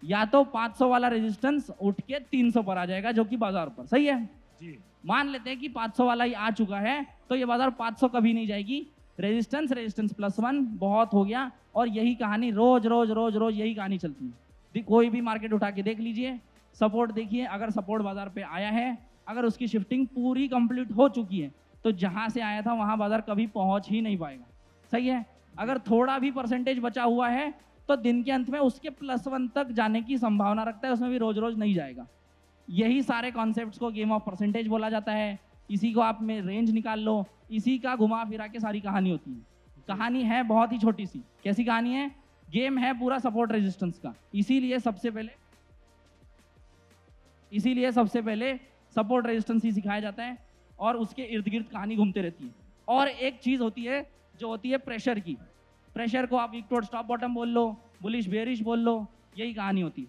या तो 500 वाला रेजिस्टेंस उठ के 300 पर आ जाएगा जो कि बाजार पर, सही है जी। मान लेते हैं कि 500 वाला ही आ चुका है तो ये बाजार 500 कभी नहीं जाएगी, रेजिस्टेंस रेजिस्टेंस +1 बहुत हो गया, और यही कहानी रोज रोज रोज रोज यही कहानी चलती है। कोई भी मार्केट उठा के देख लीजिए, सपोर्ट देखिए, अगर सपोर्ट बाजार पे आया है, अगर उसकी शिफ्टिंग पूरी कंप्लीट हो चुकी है तो जहां से आया था वहां बाजार कभी पहुंच ही नहीं पाएगा, सही है। अगर थोड़ा भी परसेंटेज बचा हुआ है तो दिन के अंत में उसके +1 तक जाने की संभावना रखता है, उसमें भी रोज रोज नहीं जाएगा। यही सारे कॉन्सेप्ट्स को गेम ऑफ परसेंटेज बोला जाता है, इसी को आप में रेंज निकाल लो, इसी का घुमा फिरा के सारी कहानी होती है। कहानी है बहुत ही छोटी सी, कैसी कहानी है, गेम है पूरा सपोर्ट रेजिस्टेंस का, इसीलिए सबसे पहले सपोर्ट रेजिस्टेंस ही सिखाया जाता है और उसके इर्द गिर्द कहानी घूमते रहती है। और एक चीज होती है जो होती है प्रेशर की, प्रेशर को आप इक्वल स्टॉप बॉटम बोल लो, बुलिश बेरिश बोल लो, यही कहानी होती है।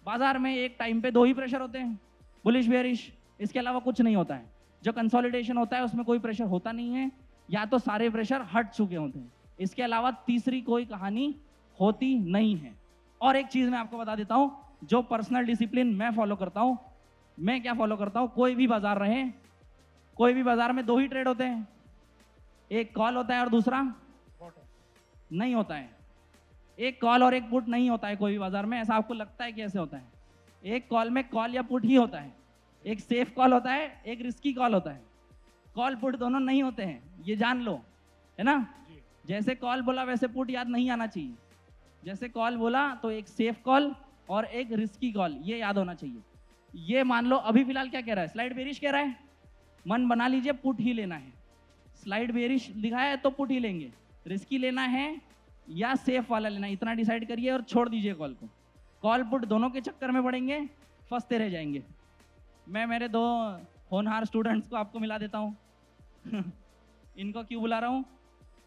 बाजार में एक टाइम पे 2 ही प्रेशर होते हैं, बुलिश बेरिश, इसके अलावा कुछ नहीं होता है। जो कंसोलिडेशन होता है उसमें कोई प्रेशर होता नहीं है, या तो सारे प्रेशर हट चुके होते हैं, इसके अलावा तीसरी कोई कहानी होती नहीं है। और एक चीज मैं आपको बता देता हूं, जो पर्सनल डिसिप्लिन मैं फॉलो करता हूं, मैं क्या फॉलो करता हूं, कोई भी बाजार रहे, कोई भी बाजार में 2 ही ट्रेड होते हैं, एक कॉल होता है और दूसरा नहीं होता है। एक कॉल और एक पुट नहीं होता है कोई भी बाजार में, ऐसा आपको लगता है कि ऐसे होता है। एक कॉल में कॉल या पुट ही होता है, एक सेफ कॉल होता है, एक रिस्की कॉल होता है। कॉल पुट दोनों नहीं होते हैं, ये जान लो, है ना। जैसे कॉल बोला वैसे पुट याद नहीं आना चाहिए, जैसे कॉल बोला तो एक सेफ कॉल और एक रिस्की कॉल, ये याद होना चाहिए। ये मान लो अभी फिलहाल क्या कह रहा है, स्लाइड बेरिश कह रहा है, मन बना लीजिए पुट ही लेना है। स्लाइड बेरिश दिखाया है तो पुट ही लेंगे, रिस्की लेना है या सेफ वाला लेना है, इतना डिसाइड करिए और छोड़ दीजिए कॉल को। कॉल पुट दोनों के चक्कर में पड़ेंगे, फंसते रह जाएंगे। मैं मेरे 2 होनहार स्टूडेंट्स को आपको मिला देता हूँ इनको क्यों बुला रहा हूँ,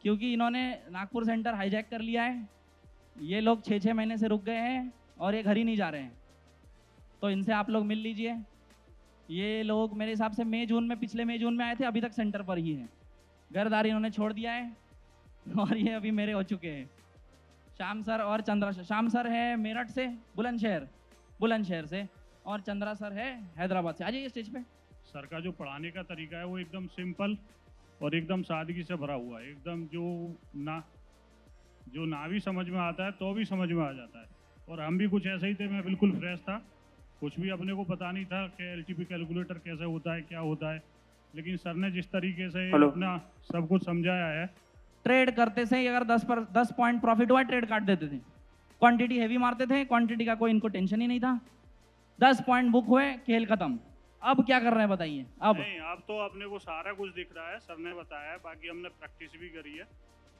क्योंकि इन्होंने नागपुर सेंटर हाईजैक कर लिया है। ये लोग 6-6 महीने से रुक गए हैं और ये घर ही नहीं जा रहे हैं, तो इनसे आप लोग मिल लीजिए। ये लोग मेरे हिसाब से पिछले मई जून में आए थे, अभी तक सेंटर पर ही हैं। घरदार इन्होंने छोड़ दिया है और ये अभी मेरे हो चुके हैं। श्याम सर और चंद्रा, श्याम सर है मेरठ से, बुलंदशहर से, और चंद्रा सर है हैदराबाद से। आ जाइए स्टेज पे। सर का जो पढ़ाने का तरीका है वो एकदम सिंपल और एकदम सादगी से भरा हुआ है, एकदम जो ना भी समझ में आता है तो भी समझ में आ जाता है। और हम भी कुछ ऐसे ही थे, मैं बिल्कुल फ्रेश था, कुछ भी अपने को पता नहीं था कि एलटीपी कैलकुलेटर कैसे होता है, क्या होता है, लेकिन सर ने जिस तरीके से अपना सब कुछ समझाया है ट्रेड करते से अगर 10 पॉइंट प्रॉफिट हुआ ट्रेड काट देते थे, क्वांटिटी हैवी मारते थे, क्वांटिटी का कोई इनको टेंशन ही नहीं था, 10 पॉइंट बुक हुए, खेल खत्म। अब क्या कर रहे हैं बताइए? अब नहीं, अब तो अपने को सारा कुछ दिख रहा है, सर ने बताया है, बाकी हमने प्रैक्टिस भी करी है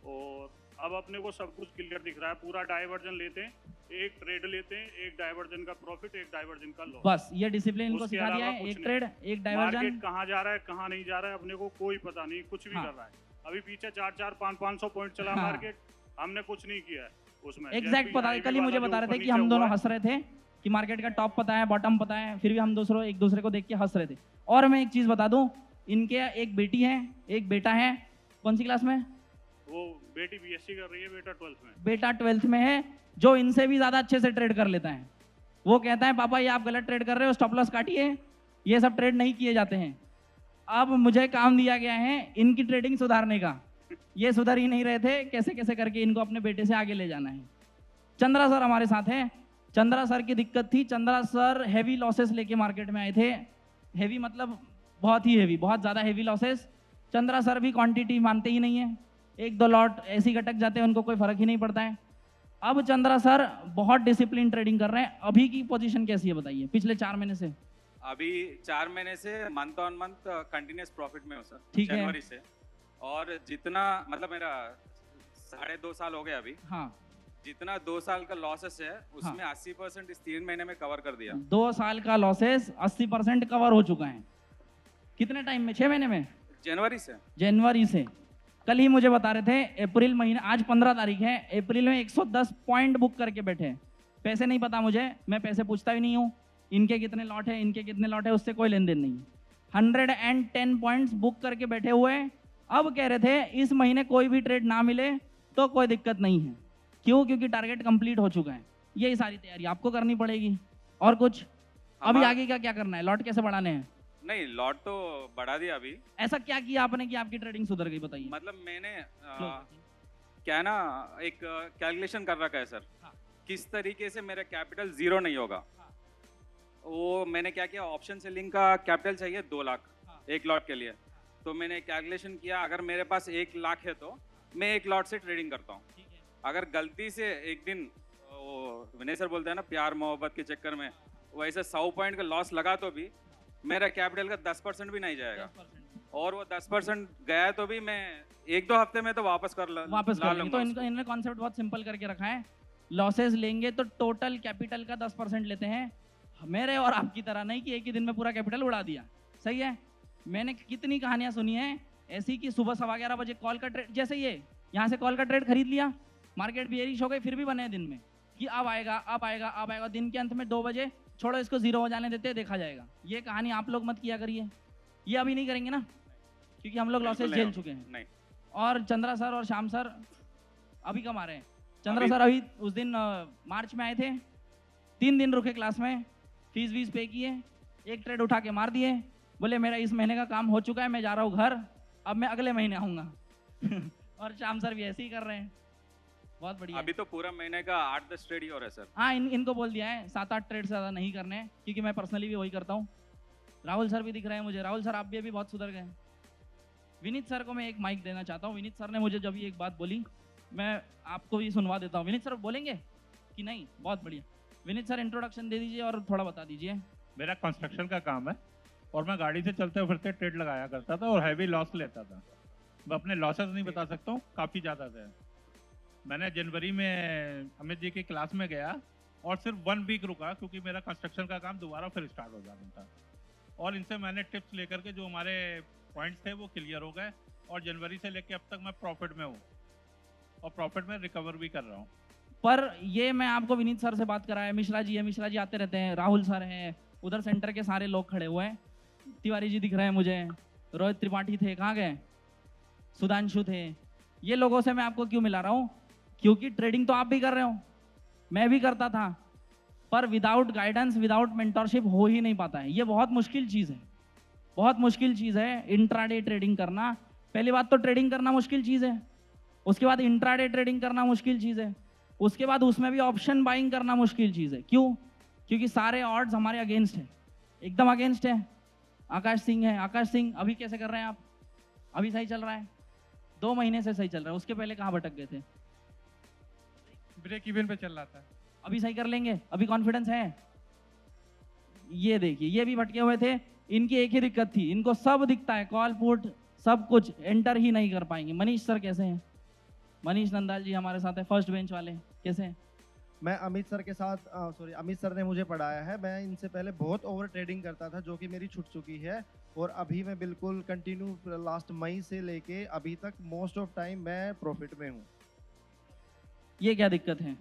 और अब अपने को सब कुछ क्लियर दिख रहा है। पूरा डाइवर्जन लेते हैं, एक ट्रेड लेते हैं, एक डाइवर्जन का प्रॉफिट, एक डाइवर्जन का लॉस, बस ये डिसिप्लिन इनको उसके सिखा दिया अलावा है। कुछ एक नहीं। ट्रेड, एक डाइवर्जन। मार्केट कहाँ जा रहा है कहाँ नहीं जा रहा है अपने को कोई पता नहीं, कुछ भी हाँ। कर रहा है। अभी पीछे 400-500 पॉइंट चला हाँ। मार्केट, हमने कुछ नहीं किया है उसमें। एग्जैक्ट पता है, कल ही मुझे बता रहे थे कि हम दोनों हंस रहे थे कि मार्केट का टॉप पता है, बॉटम पता है, फिर भी हम एक दूसरे को देख के हंस रहे थे। और मैं एक चीज बता दूं, इनके एक बेटी है, एक बेटा है, कौन सी क्लास में? वो बेटी बीएससी कर रही है, बेटा 12th में। बेटा 12th में है, जो इनसे भी ज्यादा अच्छे से ट्रेड कर लेता है। वो कहता है पापा ये आप गलत ट्रेड कर रहे हो, स्टॉप लॉस काटिए, ये सब ट्रेड नहीं किए जाते हैं। अब मुझे काम दिया गया है इनकी ट्रेडिंग सुधारने का। ये सुधर ही नहीं रहे थे, कैसे कैसे करके इनको अपने बेटे से आगे ले जाना है। चंद्रा सर हमारे साथ हैं। चंद्रा सर की दिक्कत थी, चंद्रा सर हैवी लॉसेस लेके मार्केट में आए थे। हैवी मतलब बहुत ही हैवी, बहुत ज़्यादा हैवी लॉसेस। चंद्रा सर भी क्वांटिटी मानते ही नहीं है, 1-2 लॉट ऐसे ही अटक जाते हैं, उनको कोई फर्क ही नहीं पड़ता है। अब चंद्रा सर बहुत डिसिप्लिन ट्रेडिंग कर रहे हैं। अभी की पोजीशन कैसी है बताइए, पिछले 4 महीने से? अभी 4 महीने से month on month continuous profit में हूँ सर, ठीक है। जनवरी से। और जितना मतलब मेरा 2.5 साल हो गया अभी, हाँ, जितना 2 साल का लॉसेस है उसमें 80% इस 3 महीने में कवर कर दिया। 2 साल का लॉसेस 80% कवर हो चुका है। कितने टाइम में? 6 महीने में? जनवरी से। जनवरी से। कल ही मुझे बता रहे थे अप्रैल महीने, आज 15 तारीख है, अप्रैल में 110 पॉइंट बुक करके बैठे हैं। पैसे नहीं पता मुझे, मैं पैसे पूछता भी नहीं हूँ, इनके कितने लॉट है, इनके कितने लॉट है, उससे कोई लेन देन नहीं। 110 पॉइंट्स बुक करके बैठे हुए। अब कह रहे थे इस महीने कोई भी ट्रेड ना मिले तो कोई दिक्कत नहीं है। क्यों? क्योंकि टारगेट कंप्लीट हो चुका है। यही सारी तैयारी आपको करनी पड़ेगी। और कुछ अभी आगे क्या क्या करना है? लॉट कैसे बढ़ाने हैं? नहीं, लॉट तो बढ़ा दिया अभी। ऐसा क्या किया आपने कि आपकी ट्रेडिंग सुधर गई बताइए? मतलब मैंने क्या ना एक कैलकुलेशन कर रखा है सर, किस तरीके से मेरा कैपिटल 0 नहीं होगा। वो मैंने क्या किया, ऑप्शन सेलिंग का कैपिटल चाहिए 2 लाख एक लॉट के लिए। तो मैंने कैलकुलेशन किया, अगर मेरे पास 1 लाख है तो मैं 1 लॉट से ट्रेडिंग करता हूँ। अगर गलती से एक दिन वो विनय सर बोलते हैं ना प्यार मोहब्बत के चक्कर में वैसे 100 पॉइंट का लॉस लगा तो भी मेरा कैपिटल का 10% भी नहीं जाएगा। और वो 10% गया तो भी मैं 1-2 हफ्ते में तो वापस कर लेंगे। तो इन्होंने कॉन्सेप्ट बहुत सिंपल करके रखा है, लॉसेस लेंगे तो टोटल कैपिटल का 10% लेते हैं। मेरे और आपकी तरह नहीं कि एक ही दिन में पूरा कैपिटल उड़ा दिया। सही है? मैंने कितनी कहानियां सुनी है ऐसी कि सुबह 11:15 बजे कॉल का ट्रेड, जैसे ये यहाँ से कॉल का ट्रेड खरीद लिया, मार्केट बेयरिश हो गई, फिर भी बने दिन में कि अब आएगा अब आएगा अब आएगा, दिन के अंत में 2 बजे छोड़ो इसको 0 हो जाने देते, देखा जाएगा। ये कहानी आप लोग मत किया करिए, ये अभी नहीं करेंगे ना, क्योंकि हम लोग लॉसेस झेल चुके हैं। नहीं। और चंद्रा सर और श्याम सर अभी कब आ रहे हैं? चंद्रा सर अभी उस दिन मार्च में आए थे, 3 दिन रुके क्लास में, फीस वीस पे किए, एक ट्रेड उठा के मार दिए, बोले मेरा इस महीने का काम हो चुका है, मैं जा रहा हूँ घर, अब मैं अगले महीने आऊँगा। और श्याम सर भी ऐसे ही कर रहे हैं, बहुत बढ़िया। अभी तो पूरा महीने का 8-10 ट्रेड ही हो रहा है सर। हाँ, इनको बोल दिया है 7-8 ट्रेड से ज़्यादा नहीं करने हैं, क्योंकि मैं पर्सनली भी वही करता हूँ। राहुल सर भी दिख रहे हैं मुझे, राहुल सर आप भी अभी बहुत सुधर गए। विनीत सर को मैं एक माइक देना चाहता हूँ। विनीत सर ने मुझे जब ये एक बात बोली, मैं आपको भी सुनवा देता हूँ। विनीत सर बोलेंगे कि नहीं? बहुत बढ़िया। विनीत सर इंट्रोडक्शन दे दीजिए और थोड़ा बता दीजिए। मेरा कंस्ट्रक्शन का काम है और मैं गाड़ी से चलते फिरते ट्रेड लगाया करता था और हैवी लॉस लेता था। मैं अपने लॉसेस नहीं बता सकता हूँ, काफ़ी ज़्यादा थे। मैंने जनवरी में अमित जी की क्लास में गया और सिर्फ 1 वीक रुका, क्योंकि मेरा कंस्ट्रक्शन का काम दोबारा फिर स्टार्ट हो जाना था। और इनसे मैंने टिप्स लेकर के जो हमारे पॉइंट्स थे वो क्लियर हो गए और जनवरी से लेके अब तक मैं प्रॉफिट में हूँ और प्रॉफिट में रिकवर भी कर रहा हूँ। पर ये मैं आपको विनीत सर से बात कराया, मिश्रा जी है, मिश्रा जी आते रहते हैं, राहुल सर हैं, उधर सेंटर के सारे लोग खड़े हुए हैं, तिवारी जी दिख रहे हैं मुझे, रोहित त्रिपाठी थे, कहाँ गए, सुधांशु थे। ये लोगों से मैं आपको क्यों मिला रहा हूँ? क्योंकि ट्रेडिंग तो आप भी कर रहे हो, मैं भी करता था, पर विदाउट गाइडेंस, विदाउट मेंटरशिप हो ही नहीं पाता है। ये बहुत मुश्किल चीज़ है, बहुत मुश्किल चीज़ है इंट्राडे ट्रेडिंग करना। पहली बात तो ट्रेडिंग करना मुश्किल चीज़ है, उसके बाद इंट्राडे ट्रेडिंग करना मुश्किल चीज़ है, उसके बाद उसमें भी ऑप्शन बाइंग करना मुश्किल चीज़ है। क्यों? क्योंकि सारे ऑड्स हमारे अगेंस्ट है, एकदम अगेंस्ट है। आकाश सिंह है, आकाश सिंह अभी कैसे कर रहे हैं आप? अभी सही चल रहा है? 2 महीने से सही चल रहा है, उसके पहले कहाँ भटक गए थे? ब्रेक इवन पे चल रहा था। अभी सही कर लेंगे, अभी कॉन्फिडेंस है? ये देखिए, ये भी भटके हुए थे, इनकी एक ही दिक्कत थी, इनको सब दिखता है, कॉल पुट सब कुछ, एंटर ही नहीं कर पाएंगे। मनीष सर कैसे हैं? मनीष नंदाल जी हमारे साथ है, फर्स्ट बेंच वाले, कैसे हैं? मैं अमित सर के साथ अमित सर ने मुझे पढ़ाया है। मैं इनसे पहले बहुत ओवर ट्रेडिंग करता था, जो कि मेरी छूट चुकी है, और अभी मैं बिल्कुल कंटिन्यू लास्ट मई से लेके अभी तक मोस्ट ऑफ टाइम मैं प्रॉफिट में हूँ। ये क्या दिक्कत है?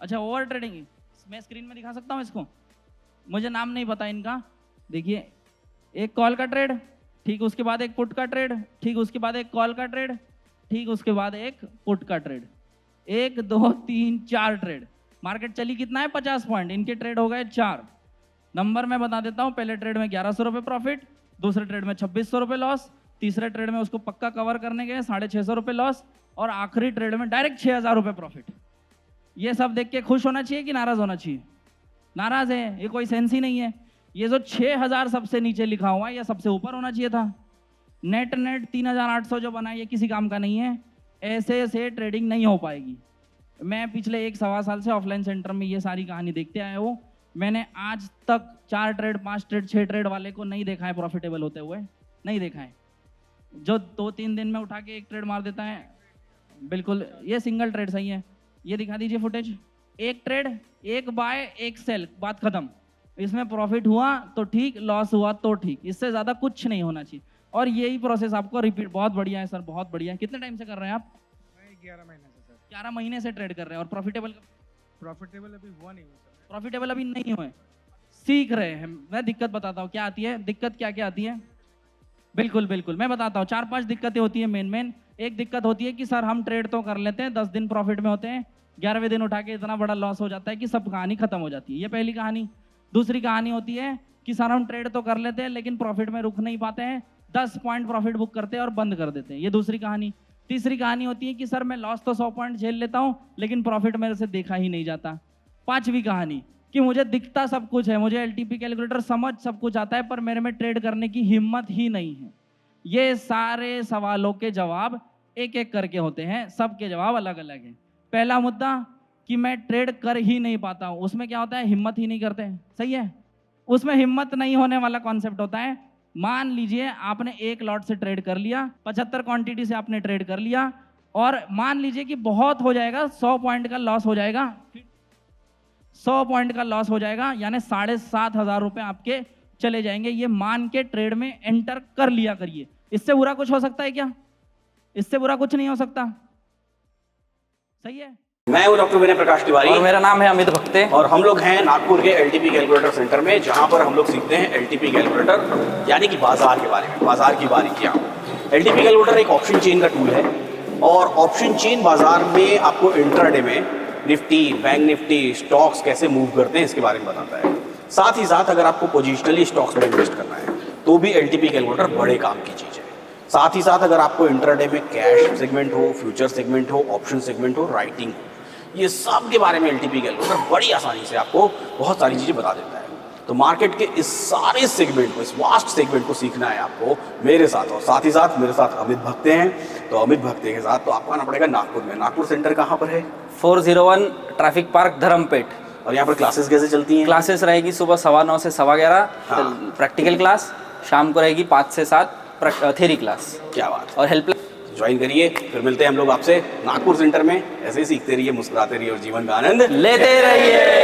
अच्छा, ओवर ट्रेडिंग मैं स्क्रीन में दिखा सकता हूँ इसको, मुझे नाम नहीं पता इनका। देखिए, एक कॉल का ट्रेड, ठीक उसके बाद एक पुट का ट्रेड, ठीक उसके बाद एक कॉल का ट्रेड, ठीक उसके बाद एक पुट का ट्रेड, 1 2 3 4 ट्रेड। मार्केट चली कितना है? 50 पॉइंट, इनके ट्रेड हो गए 4। नंबर मैं बता देता हूँ, पहले ट्रेड में 1100 रुपये प्रॉफिट, दूसरे ट्रेड में 2600 रुपये लॉस, तीसरे ट्रेड में उसको पक्का कवर करने गए 650 रुपये लॉस, और आखिरी ट्रेड में डायरेक्ट 6000 रुपये प्रॉफिट। ये सब देख के खुश होना चाहिए कि नाराज होना चाहिए? नाराज है, ये कोई सेंस ही नहीं है। ये जो 6000 सबसे नीचे लिखा हुआ है, ये सबसे ऊपर होना चाहिए था। नेट 3800 जो बना, ये किसी काम का नहीं है। ऐसे से ट्रेडिंग नहीं हो पाएगी। मैं पिछले 1-1.25 साल से ऑफलाइन सेंटर में ये सारी कहानी देखते आया हूँ। मैंने आज तक 4 ट्रेड 5 ट्रेड 6 ट्रेड वाले को नहीं देखा है प्रॉफिटेबल होते हुए, नहीं देखा है। जो 2-3 दिन में उठा के एक ट्रेड मार देता है, बिल्कुल ये सिंगल ट्रेड सही है। ये दिखा दीजिए फुटेज, एक ट्रेड, एक बाय एक सेल, बात खत्म। इसमें प्रॉफिट हुआ तो ठीक, लॉस हुआ तो ठीक, इससे ज़्यादा कुछ नहीं होना चाहिए। और यही प्रोसेस आपको रिपीट, बहुत बढ़िया है सर, बहुत बढ़िया है। कितने टाइम से कर रहे हैं आप? मैं 11 महीने से सर। 11 महीने से ट्रेड कर रहे हैं, और प्रॉफिटेबल अभी हुआ नहीं सर। प्रॉफिटेबल अभी नहीं हुए, सीख रहे हैं। मैं दिक्कत बताता हूँ क्या आती है, दिक्कत क्या क्या आती है। बिल्कुल बिल्कुल मैं बताता हूँ, 4-5 दिक्कतें होती है मेन। एक दिक्कत होती है कि सर हम ट्रेड तो कर लेते हैं, 10 दिन प्रॉफिट में होते हैं, 11वें दिन उठा के इतना बड़ा लॉस हो जाता है कि सब कहानी खत्म हो जाती है। ये पहली कहानी। दूसरी कहानी होती है कि सर हम ट्रेड तो कर लेते हैं लेकिन प्रॉफिट में रुक नहीं पाते हैं, 10 पॉइंट प्रॉफिट बुक करते हैं और बंद कर देते हैं। ये दूसरी कहानी। तीसरी कहानी होती है कि सर मैं लॉस तो 100 पॉइंट झेल लेता हूँ लेकिन प्रॉफिट मेरे से देखा ही नहीं जाता। पांचवी कहानी कि मुझे दिखता सब कुछ है, मुझे एलटीपी कैलकुलेटर समझ सब कुछ आता है, पर मेरे में ट्रेड करने की हिम्मत ही नहीं है। ये सारे सवालों के जवाब एक एक करके होते हैं, सबके जवाब अलग अलग हैं। पहला मुद्दा कि मैं ट्रेड कर ही नहीं पाता हूँ, उसमें क्या होता है, हिम्मत ही नहीं करते। सही है, उसमें हिम्मत नहीं होने वाला कॉन्सेप्ट होता है। मान लीजिए आपने एक लॉट से ट्रेड कर लिया, 75 क्वांटिटी से आपने ट्रेड कर लिया, और मान लीजिए कि बहुत हो जाएगा, 100 पॉइंट का लॉस हो जाएगा, 100 पॉइंट का लॉस हो जाएगा, यानी 7,500 रुपए आपके चले जाएंगे। ये मान के ट्रेड में एंटर कर लिया करिए। इससे बुरा कुछ हो सकता है क्या? इससे बुरा कुछ नहीं हो सकता। सही है। मैं हूं डॉक्टर विनय प्रकाश तिवारी और मेरा नाम है अमित भक्ते, और हम लोग हैं नागपुर के एलटीपी कैलकुलेटर सेंटर में, जहां पर हम लोग सीखते हैं एलटीपी कैलकुलेटर यानी कि बाजार के बारे में, बाजार की बारीकियां। एलटीपी कैलकुलेटर एक ऑप्शन चेन का टूल है, और ऑप्शन चेन बाजार में आपको इंट्राडे में निफ्टी, बैंक निफ्टी, स्टॉक्स कैसे मूव करते हैं इसके बारे में बताता है। साथ ही साथ अगर आपको पोजिशनली स्टॉक्स में इन्वेस्ट करना है तो भी एलटीपी कैलकुलेटर बड़े काम की चीज़ है। साथ ही साथ अगर आपको इंट्राडे में कैश सेगमेंट हो, फ्यूचर सेगमेंट हो, ऑप्शन सेगमेंट हो, राइटिंग, ये सब के बारे में एलटीपी कैलकुलेटर बड़ी आसानी से आपको बहुत सारी चीज़ें बता देता है। तो मार्केट के इस सारे सेगमेंट को, इस वास्ट सेगमेंट को सीखना है आपको मेरे साथ, और साथ ही साथ मेरे साथ अमित भक्ते हैं। तो अमित भक्ते के साथ तो आपको आना पड़ेगा नागपुर में। नागपुर सेंटर कहाँ पर है? 401 ट्रैफिक पार्क धर्मपेट। और यहाँ पर क्लासेस कैसे चलती हैं? क्लासेस रहेगी सुबह 9:15 से 11:15 प्रैक्टिकल क्लास, शाम को रहेगी 5 से 7 थ्योरी क्लास। क्या बात। और हेल्प ज्वाइन करिए। फिर मिलते हैं हम लोग आपसे नागपुर सेंटर में। ऐसे ही सीखते रहिए, मुस्कुराते रहिए और जीवन का आनंद लेते रहिए।